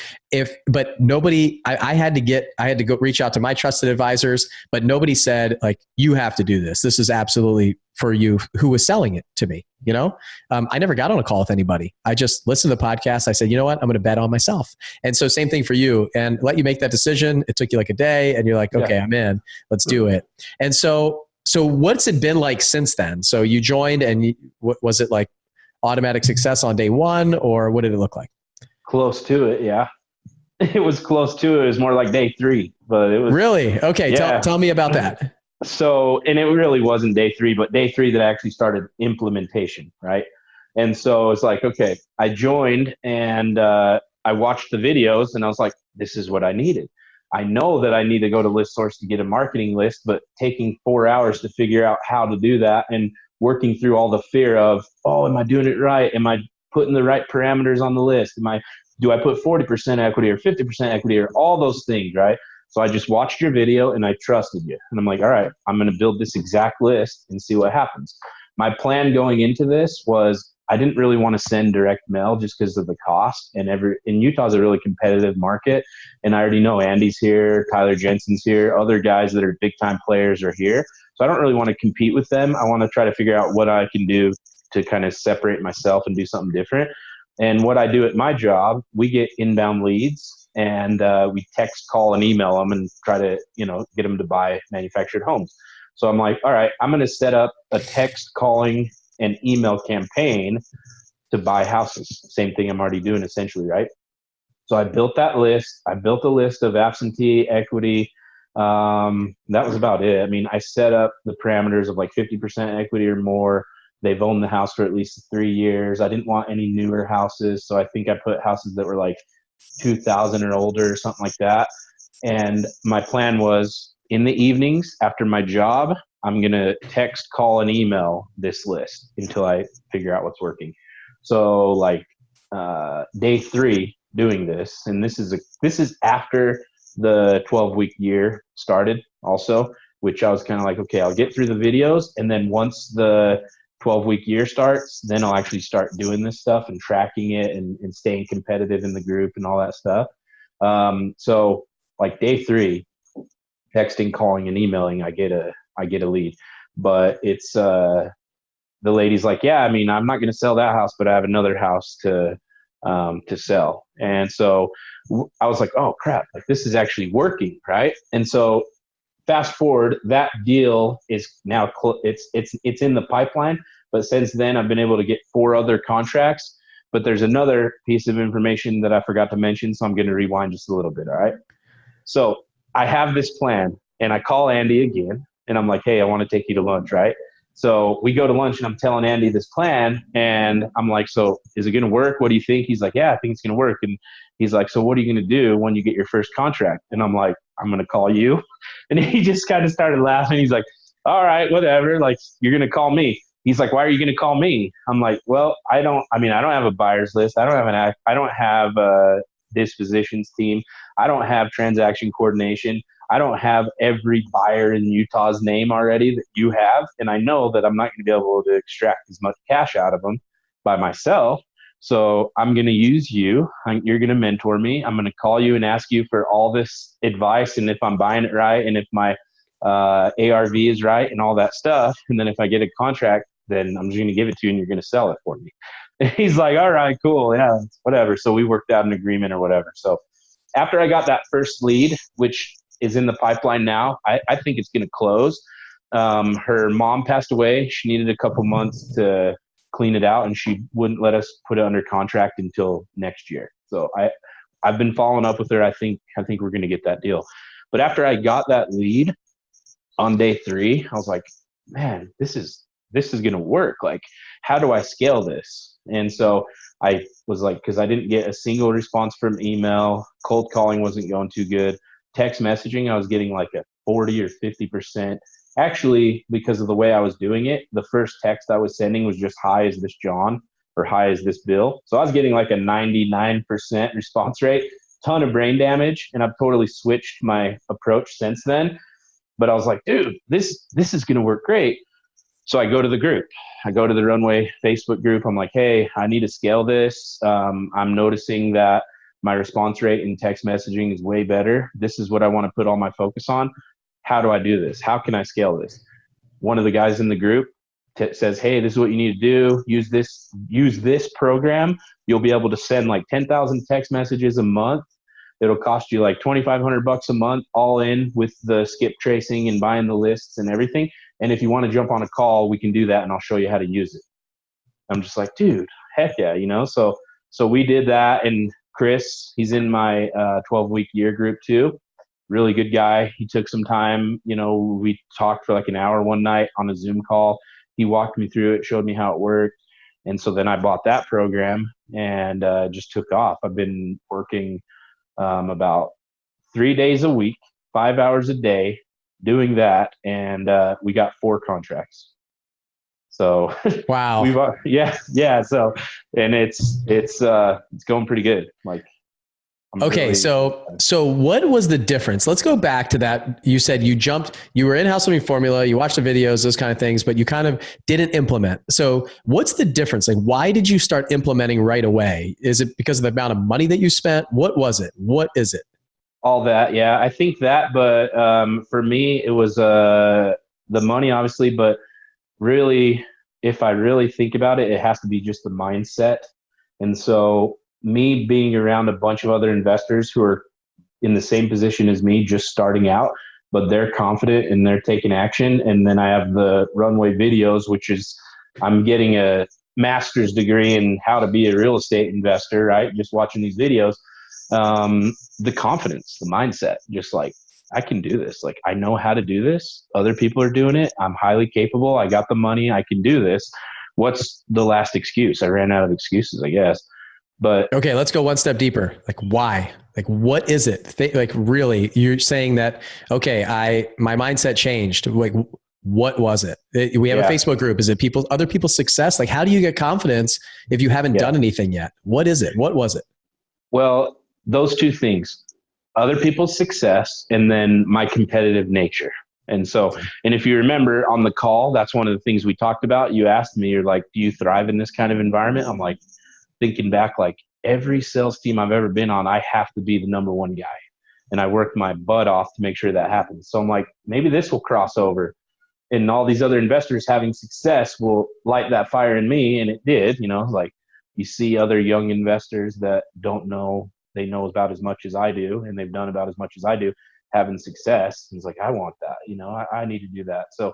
but nobody, I had to go reach out to my trusted advisors, but nobody said like, you have to do this. This is absolutely for you, who was selling it to me. I never got on a call with anybody. I just listened to the podcast. I said, you know what? I'm going to bet on myself. And so same thing for you, and let you make that decision. It took you like a day and you're like, okay, I'm in, let's do it. And so what's it been like since then? So you joined, and was it like automatic success on day one, or what did it look like? Close to it. Yeah. It was close to it. It was more like day 3, but it was really okay. Yeah. Tell me about that. So, and it really wasn't day 3, but day 3 that I actually started implementation. Right. And so it's like, okay, I joined and I watched the videos and I was like, this is what I needed. I know that I need to go to ListSource to get a marketing list, but taking 4 hours to figure out how to do that and working through all the fear of, oh, am I doing it right? Am I putting the right parameters on the list? Do I put 40% equity or 50% equity or all those things, right? So I just watched your video and I trusted you. And I'm like, all right, I'm going to build this exact list and see what happens. My plan going into this was I didn't really want to send direct mail just because of the cost. And Utah is a really competitive market. And I already know Andy's here, Tyler Jensen's here, other guys that are big time players are here. So I don't really want to compete with them. I want to try to figure out what I can do to kind of separate myself and do something different. And what I do at my job, we get inbound leads and we text, call, and email them and try to, get them to buy manufactured homes. So I'm like, all right, I'm going to set up a text, calling, and email campaign to buy houses. Same thing I'm already doing essentially, right? So I built that list. I built a list of absentee equity. That was about it. I mean, I set up the parameters of like 50% equity or more. They've owned the house for at least 3 years. I didn't want any newer houses. So I think I put houses that were like 2000 or older or something like that. And my plan was in the evenings after my job, I'm going to text, call, and email this list until I figure out what's working. So like day 3 doing this, and this is after the 12-week year started also, which I was kind of like, okay, I'll get through the videos. And then once the 12-week year starts, then I'll actually start doing this stuff and tracking it and staying competitive in the group and all that stuff. So like day 3, texting, calling, and emailing, I get a lead, but it's the lady's like, yeah, I mean, I'm not going to sell that house, but I have another house to sell. And so I was like, oh crap, like this is actually working, right? And so fast forward, that deal is now it's in the pipeline, but since then I've been able to get 4 other contracts. But there's another piece of information that I forgot to mention, so I'm going to rewind just a little bit. All right. So I have this plan, and I call Andy again, and I'm like, hey, I want to take you to lunch, right? So we go to lunch, and I'm telling Andy this plan, and I'm like, so is it going to work? What do you think? He's like, yeah, I think it's going to work. And he's like, so what are you going to do when you get your first contract? And I'm like, I'm going to call you. And he just kind of started laughing. He's like, all right, whatever. Like, you're going to call me. He's like, why are you going to call me? I'm like, well, I don't have a buyer's list. I don't have a dispositions team. I don't have transaction coordination. I don't have every buyer in Utah's name already that you have. And I know that I'm not going to be able to extract as much cash out of them by myself. So I'm going to use you. You're going to mentor me. I'm going to call you and ask you for all this advice. And if I'm buying it right, and if my ARV is right and all that stuff. And then if I get a contract, then I'm just going to give it to you and you're going to sell it for me. And he's like, all right, cool. Yeah, whatever. So we worked out an agreement or whatever. So after I got that first lead, which is in the pipeline now, I think it's going to close. Her mom passed away. She needed a couple months to clean it out, and she wouldn't let us put it under contract until next year. So I've been following up with her. I think we're going to get that deal. But after I got that lead on day 3, I was like, man, this is going to work. Like, how do I scale this? And so I was like, because I didn't get a single response from email, cold calling wasn't going too good. Text messaging, I was getting like a 40 or 50%. Actually, because of the way I was doing it, the first text I was sending was just, hi, is this John? Or hi, is this Bill? So I was getting like a 99% response rate, ton of brain damage. And I've totally switched my approach since then. But I was like, dude, this is going to work great. So I go to the group. I go to the Runway Facebook group. I'm like, hey, I need to scale this. I'm noticing that my response rate in text messaging is way better. This is what I want to put all my focus on. How do I do this? How can I scale this? One of the guys in the group says, hey, this is what you need to do. Use this program. You'll be able to send like 10,000 text messages a month. It'll cost you like $2,500 a month, all in with the skip tracing and buying the lists and everything. And if you want to jump on a call, we can do that, and I'll show you how to use it. I'm just like, dude, heck yeah, So we did that, and Chris, he's in my 12-week year group too. Really good guy. He took some time. We talked for like an hour one night on a Zoom call. He walked me through it, showed me how it worked. And so then I bought that program and just took off. I've been working about 3 days a week, 5 hours a day doing that. And we got 4 contracts. So wow. Yeah. So, and it's going pretty good. Like, okay. Really, so what was the difference? Let's go back to that. You said you were in house living formula, you watched the videos, those kind of things, but you kind of didn't implement. So what's the difference? Like, why did you start implementing right away? Is it because of the amount of money that you spent? What was it? What is it? All that. Yeah, I think that, but for me, it was the money, obviously, but really, if I really think about it, it has to be just the mindset. And so me being around a bunch of other investors who are in the same position as me, just starting out, but they're confident and they're taking action. And then I have the Runway videos, which is I'm getting a master's degree in how to be a real estate investor, right? Just watching these videos. The confidence, the mindset, just like, I can do this. Like, I know how to do this. Other people are doing it. I'm highly capable. I got the money. I can do this. What's the last excuse? I ran out of excuses, I guess. But okay, let's go one step deeper. Like, why? Like, what is it? Like, really, you're saying that, okay, my mindset changed. Like, what was it? We have a Facebook group. Is it other people's success? Like, how do you get confidence if you haven't done anything yet? What is it? What was it? Well, those two things, other people's success and then my competitive nature. And so, and if you remember on the call, that's one of the things we talked about. You asked me, you're like, do you thrive in this kind of environment? I'm like, thinking back, like every sales team I've ever been on, I have to be the number one guy. And I worked my butt off to make sure that happens. So I'm like, maybe this will cross over and all these other investors having success will light that fire in me. And it did, like you see other young investors that don't know, they know about as much as I do, and they've done about as much as I do, having success. He's like, I want that, I need to do that. So,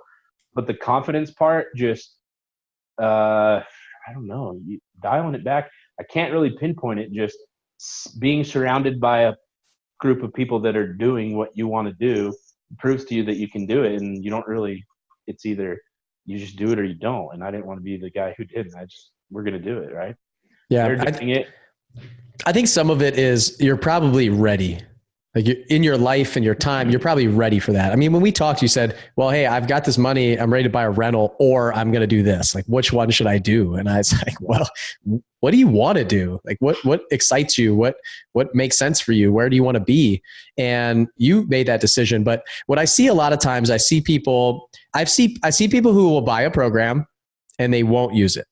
but the confidence part, just, I don't know, dialing it back. I can't really pinpoint it. Just being surrounded by a group of people that are doing what you want to do proves to you that you can do it. And you don't really, it's either you just do it or you don't. And I didn't want to be the guy who didn't. We're going to do it. Right. Yeah. They're doing it. I think some of it is you're probably ready. Like in your life and your time, you're probably ready for that. I mean, when we talked, you said, well, hey, I've got this money. I'm ready to buy a rental, or I'm going to do this. Like, which one should I do? And I was like, well, what do you want to do? Like, what excites you? What makes sense for you? Where do you want to be? And you made that decision. But what I see a lot of times, I see people who will buy a program and they won't use it.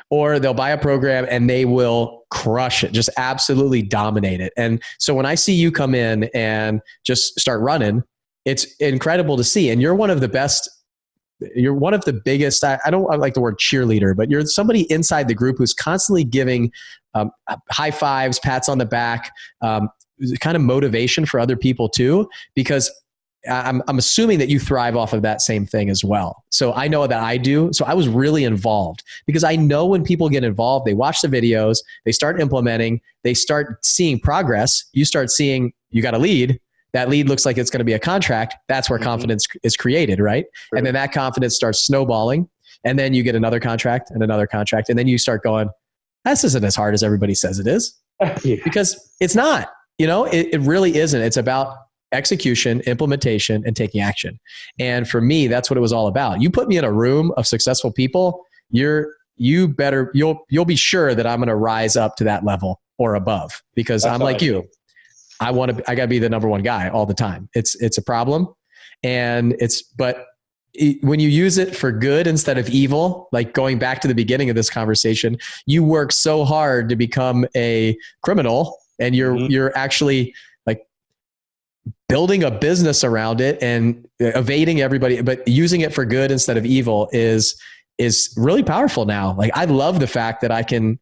Or they'll buy a program and they will crush it, just absolutely dominate it. And so when I see you come in and just start running, it's incredible to see. And you're one of the best, you're one of the biggest, I don't like the word cheerleader, but you're somebody inside the group who's constantly giving high fives, pats on the back, kind of motivation for other people too, because I'm assuming that you thrive off of that same thing as well. So I know that I do. So I was really involved because I know when people get involved, they watch the videos, they start implementing, they start seeing progress. You start seeing you got a lead. That lead looks like it's going to be a contract. That's where confidence is created, right? Sure. And then that confidence starts snowballing. And then you get another contract and another contract. And then you start going, this isn't as hard as everybody says it is. Because it's not, it really isn't. It's about execution, implementation, and taking action. And for me, that's what it was all about. You put me in a room of successful people, you'll be sure that I'm going to rise up to that level or above, because I'm like you. I got to be the number one guy all the time. It's a problem. But when you use it for good instead of evil, like going back to the beginning of this conversation, you work so hard to become a criminal, and you're actually like building a business around it and evading everybody, but using it for good instead of evil is really powerful now. Like, I love the fact that I can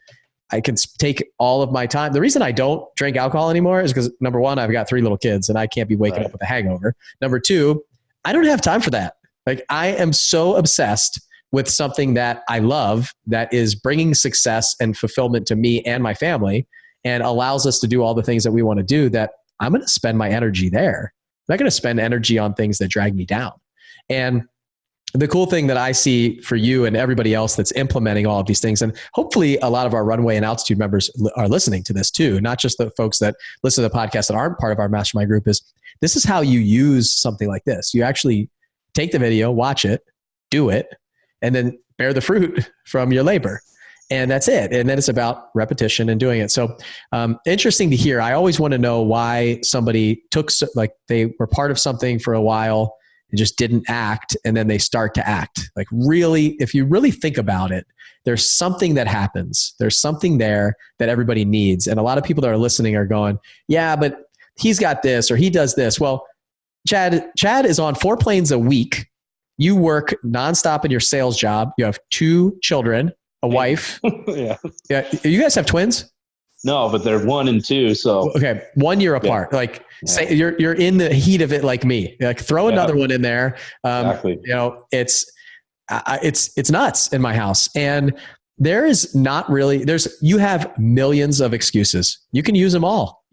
take all of my time. The reason I don't drink alcohol anymore is because, number one, I've got 3 little kids and I can't be waking up with a hangover. Number 2, I don't have time for that. Like, I am so obsessed with something that I love that is bringing success and fulfillment to me and my family and allows us to do all the things that we want to do, that I'm going to spend my energy there. I'm not going to spend energy on things that drag me down. And the cool thing that I see for you and everybody else that's implementing all of these things, and hopefully a lot of our Runway and Altitude members are listening to this too, not just the folks that listen to the podcast that aren't part of our mastermind group, is this is how you use something like this. You actually take the video, watch it, do it, and then bear the fruit from your labor. And that's it. And then it's about repetition and doing it. So interesting to hear. I always want to know why somebody like they were part of something for a while and just didn't act, and then they start to act. Like, really, if you really think about it, there's something that happens. There's something there that everybody needs. And a lot of people that are listening are going, yeah, but he's got this or he does this. Well, Chad is on 4 planes a week. You work nonstop in your sales job. You have 2 children, a wife. Yeah. You guys have twins? No, but they're 1 and 2. So okay, 1 year apart. Like, say you're in the heat of it, like me. Like, throw another one in there. Exactly. You know, it's nuts in my house, and there is not really. You have millions of excuses. You can use them all.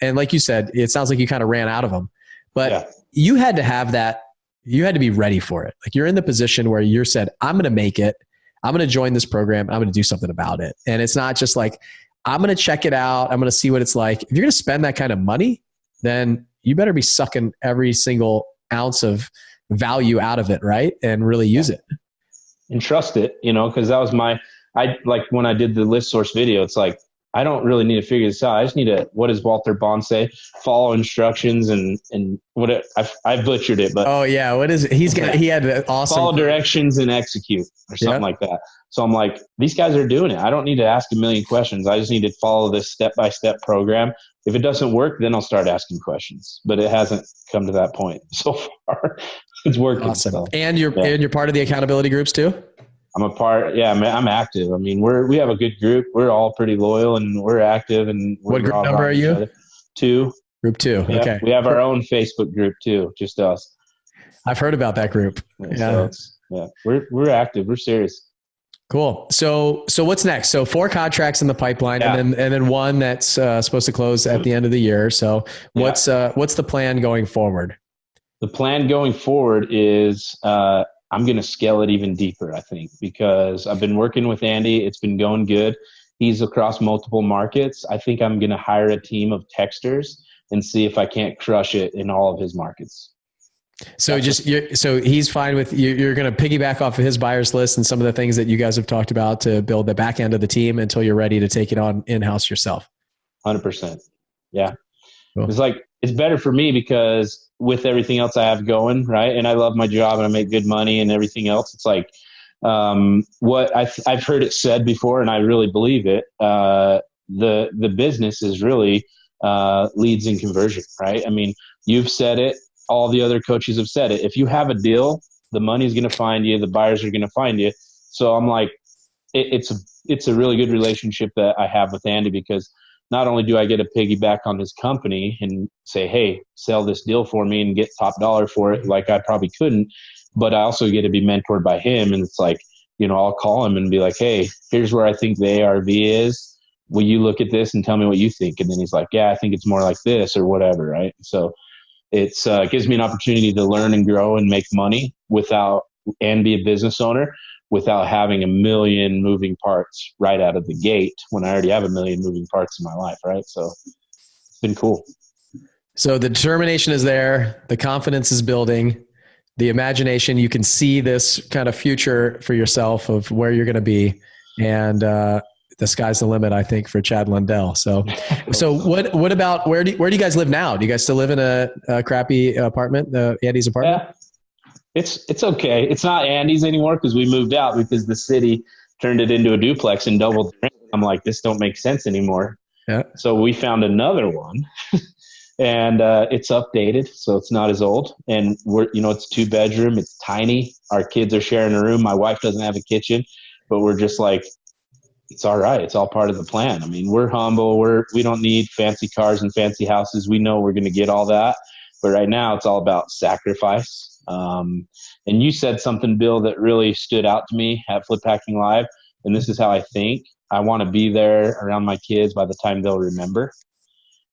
And like you said, it sounds like you kind of ran out of them, but you had to have that. You had to be ready for it. Like, you're in the position where you said, I'm going to make it. I'm going to join this program. I'm going to do something about it. And it's not just like, I'm going to check it out. I'm going to see what it's like. If you're going to spend that kind of money, then you better be sucking every single ounce of value out of it, right? And really use it. And trust it, because that was like when I did the list source video, it's like, I don't really need to figure this out. I just need to, what does Walter Bond say? Follow instructions and what I butchered it, but oh yeah. What is it? He had an awesome follow directions and execute or something like that. So I'm like, these guys are doing it. I don't need to ask a million questions. I just need to follow this step-by-step program. If it doesn't work, then I'll start asking questions, but it hasn't come to that point so far. It's working. Awesome. So, and you're part of the accountability groups too? I'm a part. Yeah, I'm active. I mean, we have a good group. We're all pretty loyal and we're active. And what group number are you? 2. Group 2. Yeah, okay. We have our own Facebook group too, just us. I've heard about that group. Yeah. So we're active. We're serious. Cool. So what's next? So 4 contracts in the pipeline, and then 1 that's supposed to close at the end of the year. So what's the plan going forward? The plan going forward is I'm going to scale it even deeper, I think, because I've been working with Andy. It's been going good. He's across multiple markets. I think I'm going to hire a team of texters and see if I can't crush it in all of his markets. So so he's fine with you. You're going to piggyback off of his buyers list and some of the things that you guys have talked about to build the back end of the team until you're ready to take it on in-house yourself. 100%. Yeah. Cool. It's better for me because with everything else I have going, right? And I love my job and I make good money and everything else. It's like, what I've heard it said before, and I really believe it. The business is really, leads in conversion, right? I mean, you've said it. All the other coaches have said it. If you have a deal, the money's going to find you. The buyers are going to find you. So I'm like, it's a really good relationship that I have with Andy, because not only do I get to piggyback on his company and say, hey, sell this deal for me and get top dollar for it, like I probably couldn't, but I also get to be mentored by him. And it's like, I'll call him and be like, hey, here's where I think the ARV is. Will you look at this and tell me what you think? And then he's like, yeah, I think it's more like this or whatever, right? So it gives me an opportunity to learn and grow and make money and be a business owner without having a million moving parts right out of the gate when I already have a million moving parts in my life, right? So it's been cool. So the determination is there. The confidence is building. The imagination, you can see this kind of future for yourself of where you're going to be. And the sky's the limit, I think, for Chad Lundell. So what about, where do you guys live now? Do you guys still live in a crappy apartment, Andy's apartment? Yeah. It's okay. It's not Andy's anymore because we moved out because the city turned it into a duplex and doubled the rent. I'm like, this don't make sense anymore. Yeah. So we found another one and it's updated. So it's not as old. And it's 2-bedroom. It's tiny. Our kids are sharing a room. My wife doesn't have a kitchen, but we're just like, it's all right. It's all part of the plan. I mean, we're humble. We don't need fancy cars and fancy houses. We know we're going to get all that. But right now it's all about sacrifice. And you said something, Bill, that really stood out to me at Flip Hacking Live. And this is how I think. I want to be there around my kids by the time they'll remember.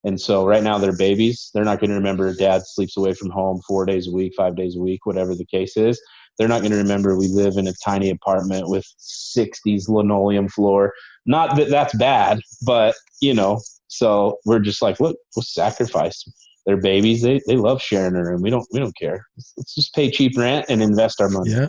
And so right now they're babies. They're not going to remember dad sleeps away from home 4 days a week, 5 days a week, whatever the case is. They're not going to remember we live in a tiny apartment with 60s linoleum floor. Not that that's bad, but, so we're just like, look, we'll sacrifice. They're babies. They love sharing a room. We don't care. Let's just pay cheap rent and invest our money. Yeah.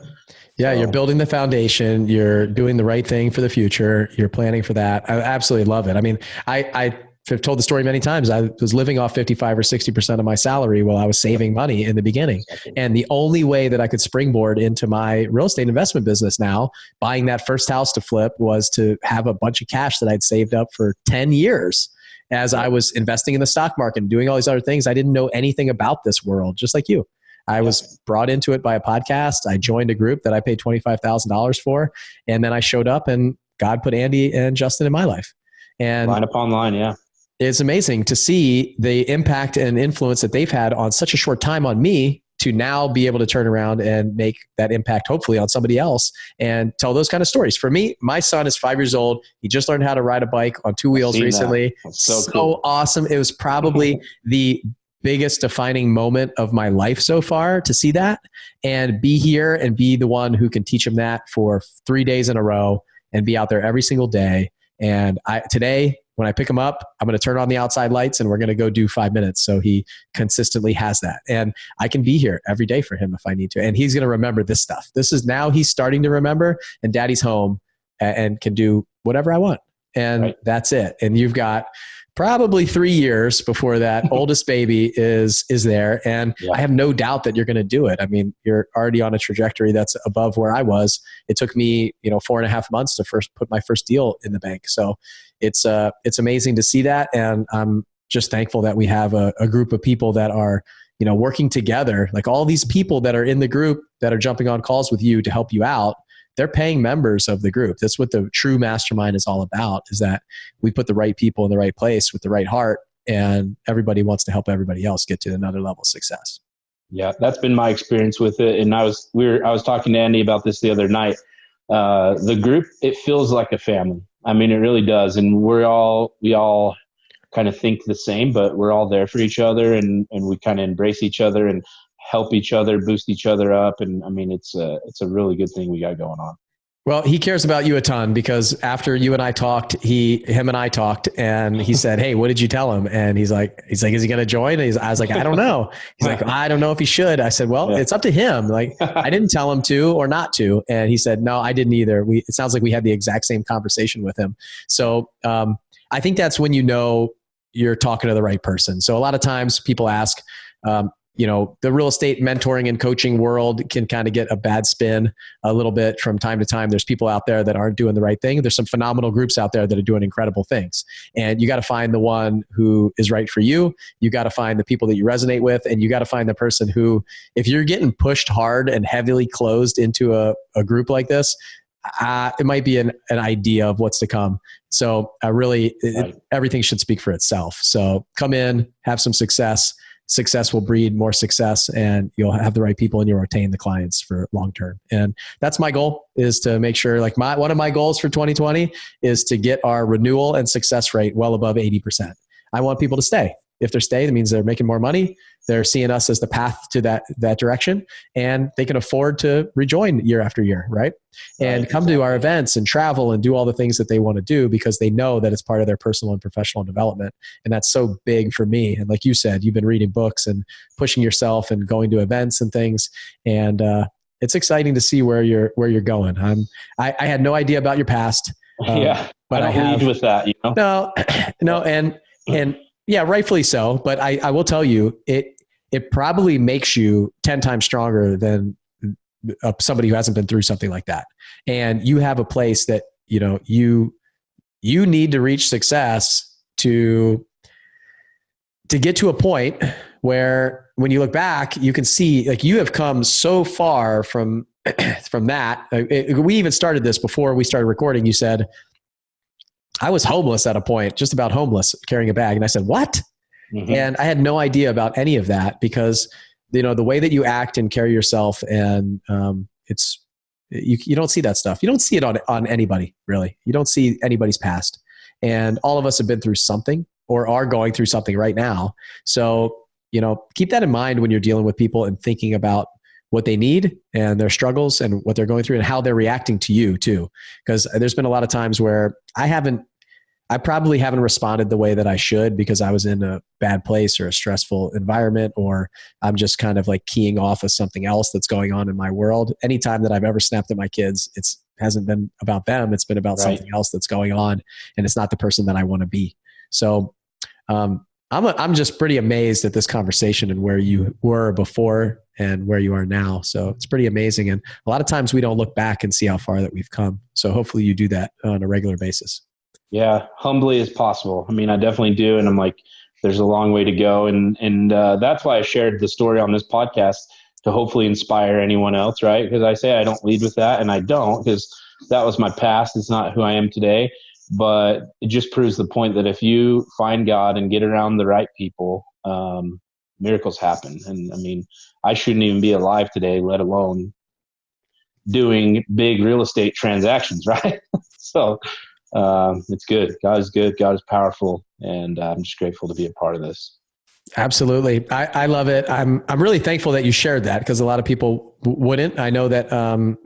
Yeah. So, you're building the foundation. You're doing the right thing for the future. You're planning for that. I absolutely love it. I mean, I've told the story many times. I was living off 55 or 60% of my salary while I was saving money in the beginning. And the only way that I could springboard into my real estate investment business now, buying that first house to flip, was to have a bunch of cash that I'd saved up for 10 years. As I was investing in the stock market and doing all these other things, I didn't know anything about this world, just like you. I was brought into it by a podcast. I joined a group that I paid $25,000 for. And then I showed up and God put Andy and Justin in my life. And line upon line, yeah. It's amazing to see the impact and influence that they've had on such a short time on me, to now be able to turn around and make that impact, hopefully, on somebody else and tell those kind of stories. For me, my son is 5 years old. He just learned how to ride a bike on 2 wheels recently. So cool. Awesome. It was probably the biggest defining moment of my life so far, to see that and be here and be the one who can teach him that for 3 days in a row and be out there every single day. And today, when I pick him up, I'm going to turn on the outside lights and we're going to go do 5 minutes. So he consistently has that. And I can be here every day for him if I need to. And he's going to remember this stuff. This is now he's starting to remember, and daddy's home and can do whatever I want. And That's it. And you've got probably 3 years before that oldest baby is there. And I have no doubt that you're going to do it. I mean, you're already on a trajectory that's above where I was. It took me, 4.5 months to first put my first deal in the bank. So it's amazing to see that. And I'm just thankful that we have a group of people that are, working together. Like all these people that are in the group that are jumping on calls with you to help you out, they're paying members of the group. That's what the true mastermind is all about, is that we put the right people in the right place with the right heart, and everybody wants to help everybody else get to another level of success. Yeah, that's been my experience with it. And I was talking to Andy about this the other night. The group, it feels like a family. I mean, it really does. And we all kind of think the same, but we're all there for each other, and we kind of embrace each other and help each other, boost each other up. And I mean, it's a really good thing we got going on. Well, he cares about you a ton, because after you and I talked, him and I talked, and he said, "Hey, what did you tell him?" And he's like, "Is he going to join?" And I was like, "I don't know." He's like, "I don't know if he should." I said, "Well, it's up to him. Like, I didn't tell him to or not to." And he said, "No, I didn't either." It sounds like we had the exact same conversation with him. So, I think that's when you're talking to the right person. So a lot of times people ask, the real estate mentoring and coaching world can kind of get a bad spin a little bit from time to time. There's people out there that aren't doing the right thing. There's some phenomenal groups out there that are doing incredible things. And you got to find the one who is right for you. You got to find the people that you resonate with. And you got to find the person who, if you're getting pushed hard and heavily closed into a group like this, it might be an idea of what's to come. So everything should speak for itself. So come in, have some success. Success will breed more success, and you'll have the right people, and you'll retain the clients for long term. And that's my goal, is to make sure, like one of my goals for 2020 is to get our renewal and success rate well above 80%. I want people to stay. If they're staying, that means they're making more money. They're seeing us as the path to that direction, and they can afford to rejoin year after year, right? And come to our events and travel and do all the things that they want to do, because they know that it's part of their personal and professional development. And that's so big for me. And like you said, you've been reading books and pushing yourself and going to events and things. And it's exciting to see where you're going. I had no idea about your past. But I have with that, No, and yeah, rightfully so. But I will tell you, it probably makes you 10 times stronger than somebody who hasn't been through something like that. And you have a place that, you need to reach success to get to a point where when you look back, you can see like you have come so far from that. We even started this before we started recording. You said, I was homeless at a point, just about homeless, carrying a bag. And I said, what? Mm-hmm. And I had no idea about any of that because, the way that you act and carry yourself, and it's, you don't see that stuff. You don't see it on anybody, really. You don't see anybody's past. And all of us have been through something or are going through something right now. So, keep that in mind when you're dealing with people and thinking about what they need and their struggles and what they're going through and how they're reacting to you too. Because there's been a lot of times where I probably haven't responded the way that I should because I was in a bad place or a stressful environment, or I'm just kind of like keying off of something else that's going on in my world. Anytime that I've ever snapped at my kids, it hasn't been about them. It's been about something else that's going on, and it's not the person that I want to be. So I'm just pretty amazed at this conversation and where you were before and where you are now. So it's pretty amazing. And a lot of times we don't look back and see how far that we've come. So hopefully you do that on a regular basis. Yeah, humbly as possible. I mean, I definitely do. And I'm like, there's a long way to go. And that's why I shared the story on this podcast, to hopefully inspire anyone else, right? Because I say I don't lead with that, and I don't, because that was my past. It's not who I am today. But it just proves the point that if you find God and get around the right people, miracles happen. And I mean, I shouldn't even be alive today, let alone doing big real estate transactions, right? So it's good. God is good. God is powerful. And I'm just grateful to be a part of this. Absolutely. I love it. I'm really thankful that you shared that, because a lot of people wouldn't. I know that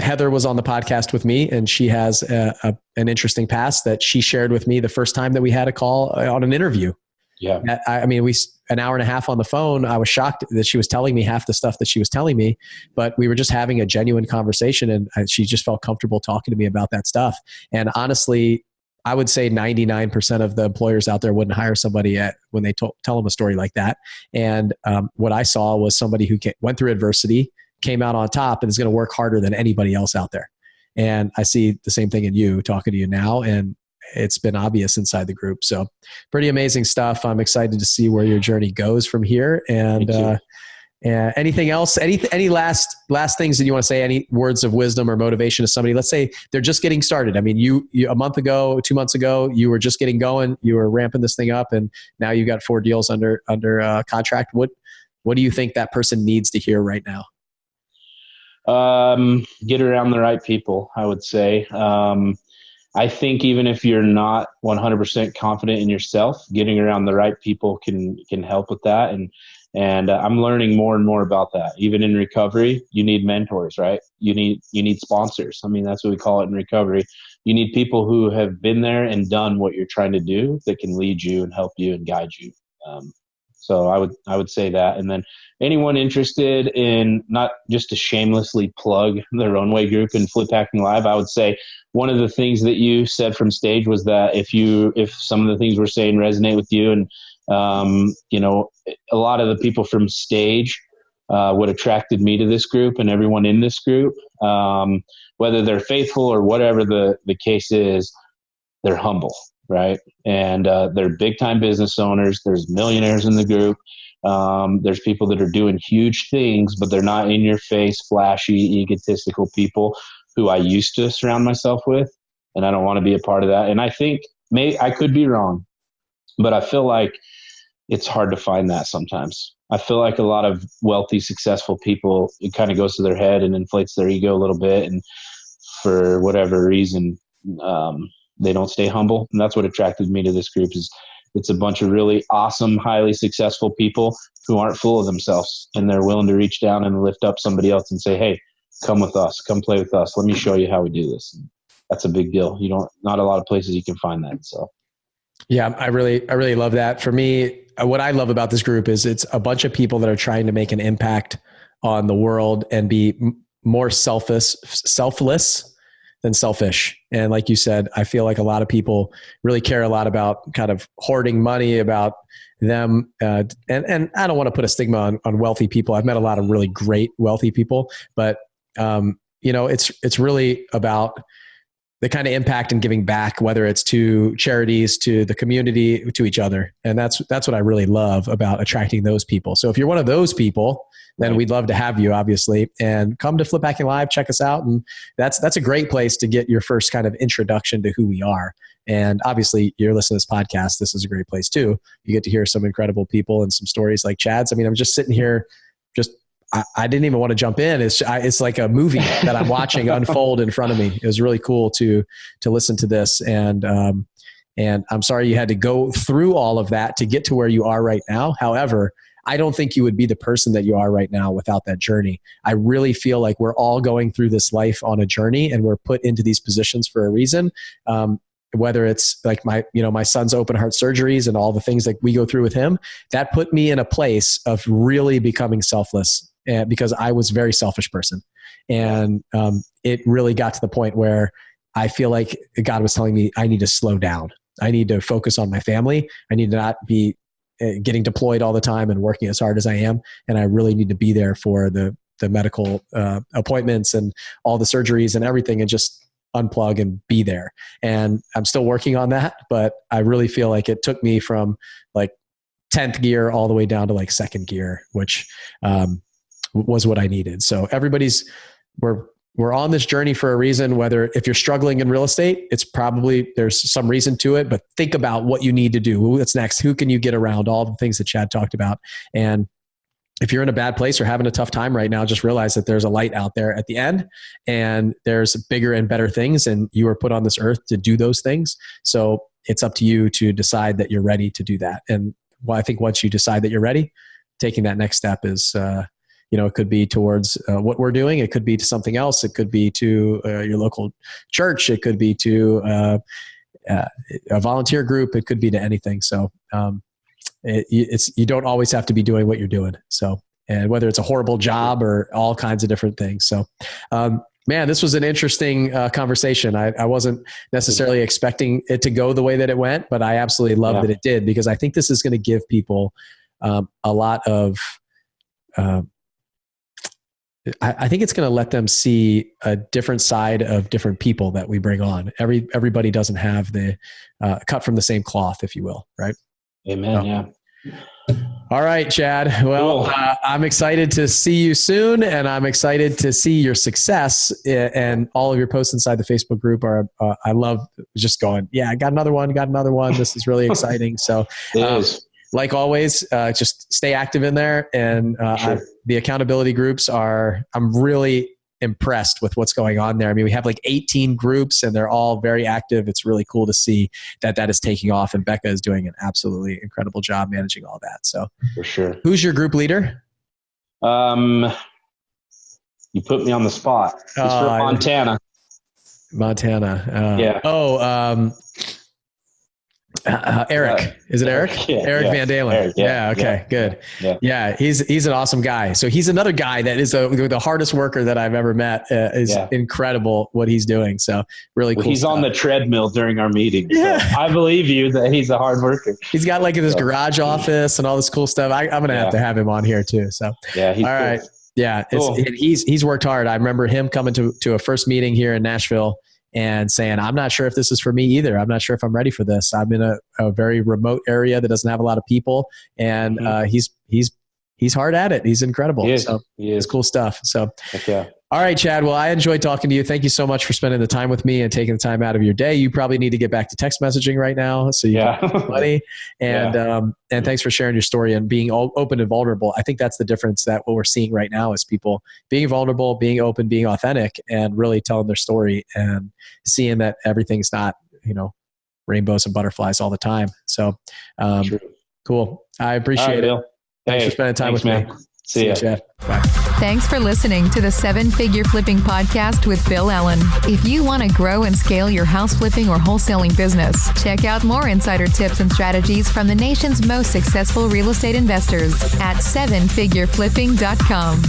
Heather was on the podcast with me, and she has an interesting past that she shared with me the first time that we had a call on an interview. Yeah. I mean, an hour and a half on the phone. I was shocked that she was telling me half the stuff that she was telling me, but we were just having a genuine conversation, and she just felt comfortable talking to me about that stuff. And honestly, I would say 99% of the employers out there wouldn't hire somebody when they tell them a story like that. And what I saw was somebody who went through adversity, came out on top, and is going to work harder than anybody else out there. And I see the same thing in you, talking to you now, and it's been obvious inside the group. So pretty amazing stuff. I'm excited to see where your journey goes from here. And anything else? Any last things that you want to say? Any words of wisdom or motivation to somebody? Let's say they're just getting started. I mean, you a month ago, 2 months ago, you were just getting going. You were ramping this thing up, and now you got 4 deals under contract. What do you think that person needs to hear right now? Get around the right people, I would say. I think even if you're not 100% confident in yourself, getting around the right people can help with that. And I'm learning more and more about that. Even in recovery, you need mentors, right? You need sponsors. I mean, that's what we call it in recovery. You need people who have been there and done what you're trying to do that can lead you and help you and guide you. So I would say that. And then anyone interested in, not just to shamelessly plug the Runway Group and Flip Hacking Live, I would say one of the things that you said from stage was that if some of the things we're saying resonate with you, and a lot of the people from stage, what attracted me to this group and everyone in this group, whether they're faithful or whatever the case is, they're humble, right? And they're big time business owners. There's millionaires in the group. There's people that are doing huge things, but they're not in your face, flashy, egotistical people who I used to surround myself with. And I don't want to be a part of that. And I think I could be wrong, but I feel like it's hard to find that sometimes. I feel like a lot of wealthy, successful people, it kind of goes to their head and inflates their ego a little bit. And for whatever reason, they don't stay humble. And that's what attracted me to this group. Is it's a bunch of really awesome, highly successful people who aren't full of themselves, and they're willing to reach down and lift up somebody else and say, hey, come with us, come play with us. Let me show you how we do this. And that's a big deal. Not a lot of places you can find that. So. Yeah, I really love that. For me, what I love about this group is it's a bunch of people that are trying to make an impact on the world and be more selfless than selfish. And like you said, I feel like a lot of people really care a lot about kind of hoarding money, about them. And I don't want to put a stigma on wealthy people. I've met a lot of really great wealthy people, but it's really about the kind of impact and giving back, whether it's to charities, to the community, to each other. And that's what I really love about attracting those people. So if you're one of those people, then we'd love to have you, obviously, and come to Flip Hacking Live, check us out. And that's a great place to get your first kind of introduction to who we are. And obviously you're listening to this podcast. This is a great place too. You get to hear some incredible people and some stories like Chad's. I mean, I'm just sitting here, I didn't even want to jump in. It's like a movie that I'm watching unfold in front of me. It was really cool to listen to this. And I'm sorry you had to go through all of that to get to where you are right now. However, I don't think you would be the person that you are right now without that journey. I really feel like we're all going through this life on a journey, and we're put into these positions for a reason. Whether it's like my son's open heart surgeries and all the things that we go through with him, that put me in a place of really becoming selfless, because I was a very selfish person. And it really got to the point where I feel like God was telling me I need to slow down. I need to focus on my family. I need to not be getting deployed all the time and working as hard as I am. And I really need to be there for the medical appointments and all the surgeries and everything, and just unplug and be there. And I'm still working on that, but I really feel like it took me from like 10th gear all the way down to like 2nd gear, which was what I needed. So we're on this journey for a reason. Whether if you're struggling in real estate, it's probably there's some reason to it, but think about what you need to do. What's next? Who can you get around? All the things that Chad talked about. And if you're in a bad place or having a tough time right now, just realize that there's a light out there at the end, and there's bigger and better things, and you were put on this earth to do those things. So it's up to you to decide that you're ready to do that. And I think once you decide that you're ready, taking that next step is, it could be towards what we're doing. It could be to something else. It could be to your local church. It could be to a volunteer group. It could be to anything. So you don't always have to be doing what you're doing. So, and whether it's a horrible job or all kinds of different things. So, man, this was an interesting conversation. I wasn't necessarily expecting it to go the way that it went, but I absolutely love that it did, because I think this is going to give people a lot of, I think it's going to let them see a different side of different people that we bring on. Everybody doesn't have the cut from the same cloth, if you will. Right. Amen. So, all right, Chad. Well, cool. I'm excited to see you soon, and I'm excited to see your success, and all of your posts inside the Facebook group are, I love just going, I got another one. This is really exciting. So it is. Like always, just stay active in there. And Sure. The accountability groups I'm really impressed with what's going on there. I mean, we have like 18 groups, and they're all very active. It's really cool to see that is taking off, and Becca is doing an absolutely incredible job managing all that. So for sure. Who's your group leader? You put me on the spot. He's from Montana. Eric. Is it Eric? Eric Van Dalen. Eric, okay, good. Yeah. He's an awesome guy. So he's another guy that is the hardest worker that I've ever met. Is incredible what he's doing. So really cool. He's stuff. on the treadmill during our meetings. Yeah. So I believe you that he's a hard worker. He's got like this garage office and all this cool stuff. I'm going to have him on here too. So yeah, he's all cool. right. Yeah. Cool. He's worked hard. I remember him coming to a first meeting here in Nashville and saying, I'm not sure if this is for me either. I'm not sure if I'm ready for this. I'm in a very remote area that doesn't have a lot of people. And he's hard at it. He's incredible. He is. So He is. it's cool stuff. So, Okay. All right, Chad. Well, I enjoyed talking to you. Thank you so much for spending the time with me and taking the time out of your day. You probably need to get back to text messaging right now. So you can make money. And thanks for sharing your story and being open and vulnerable. I think that's the difference that what we're seeing right now is people being vulnerable, being open, being authentic, and really telling their story and seeing that everything's not, rainbows and butterflies all the time. So cool. I appreciate it. Thanks for spending time with me. See ya. Chad. Bye. Thanks for listening to the 7-Figure Flipping Podcast with Bill Allen. If you want to grow and scale your house flipping or wholesaling business, check out more insider tips and strategies from the nation's most successful real estate investors at 7figureflipping.com.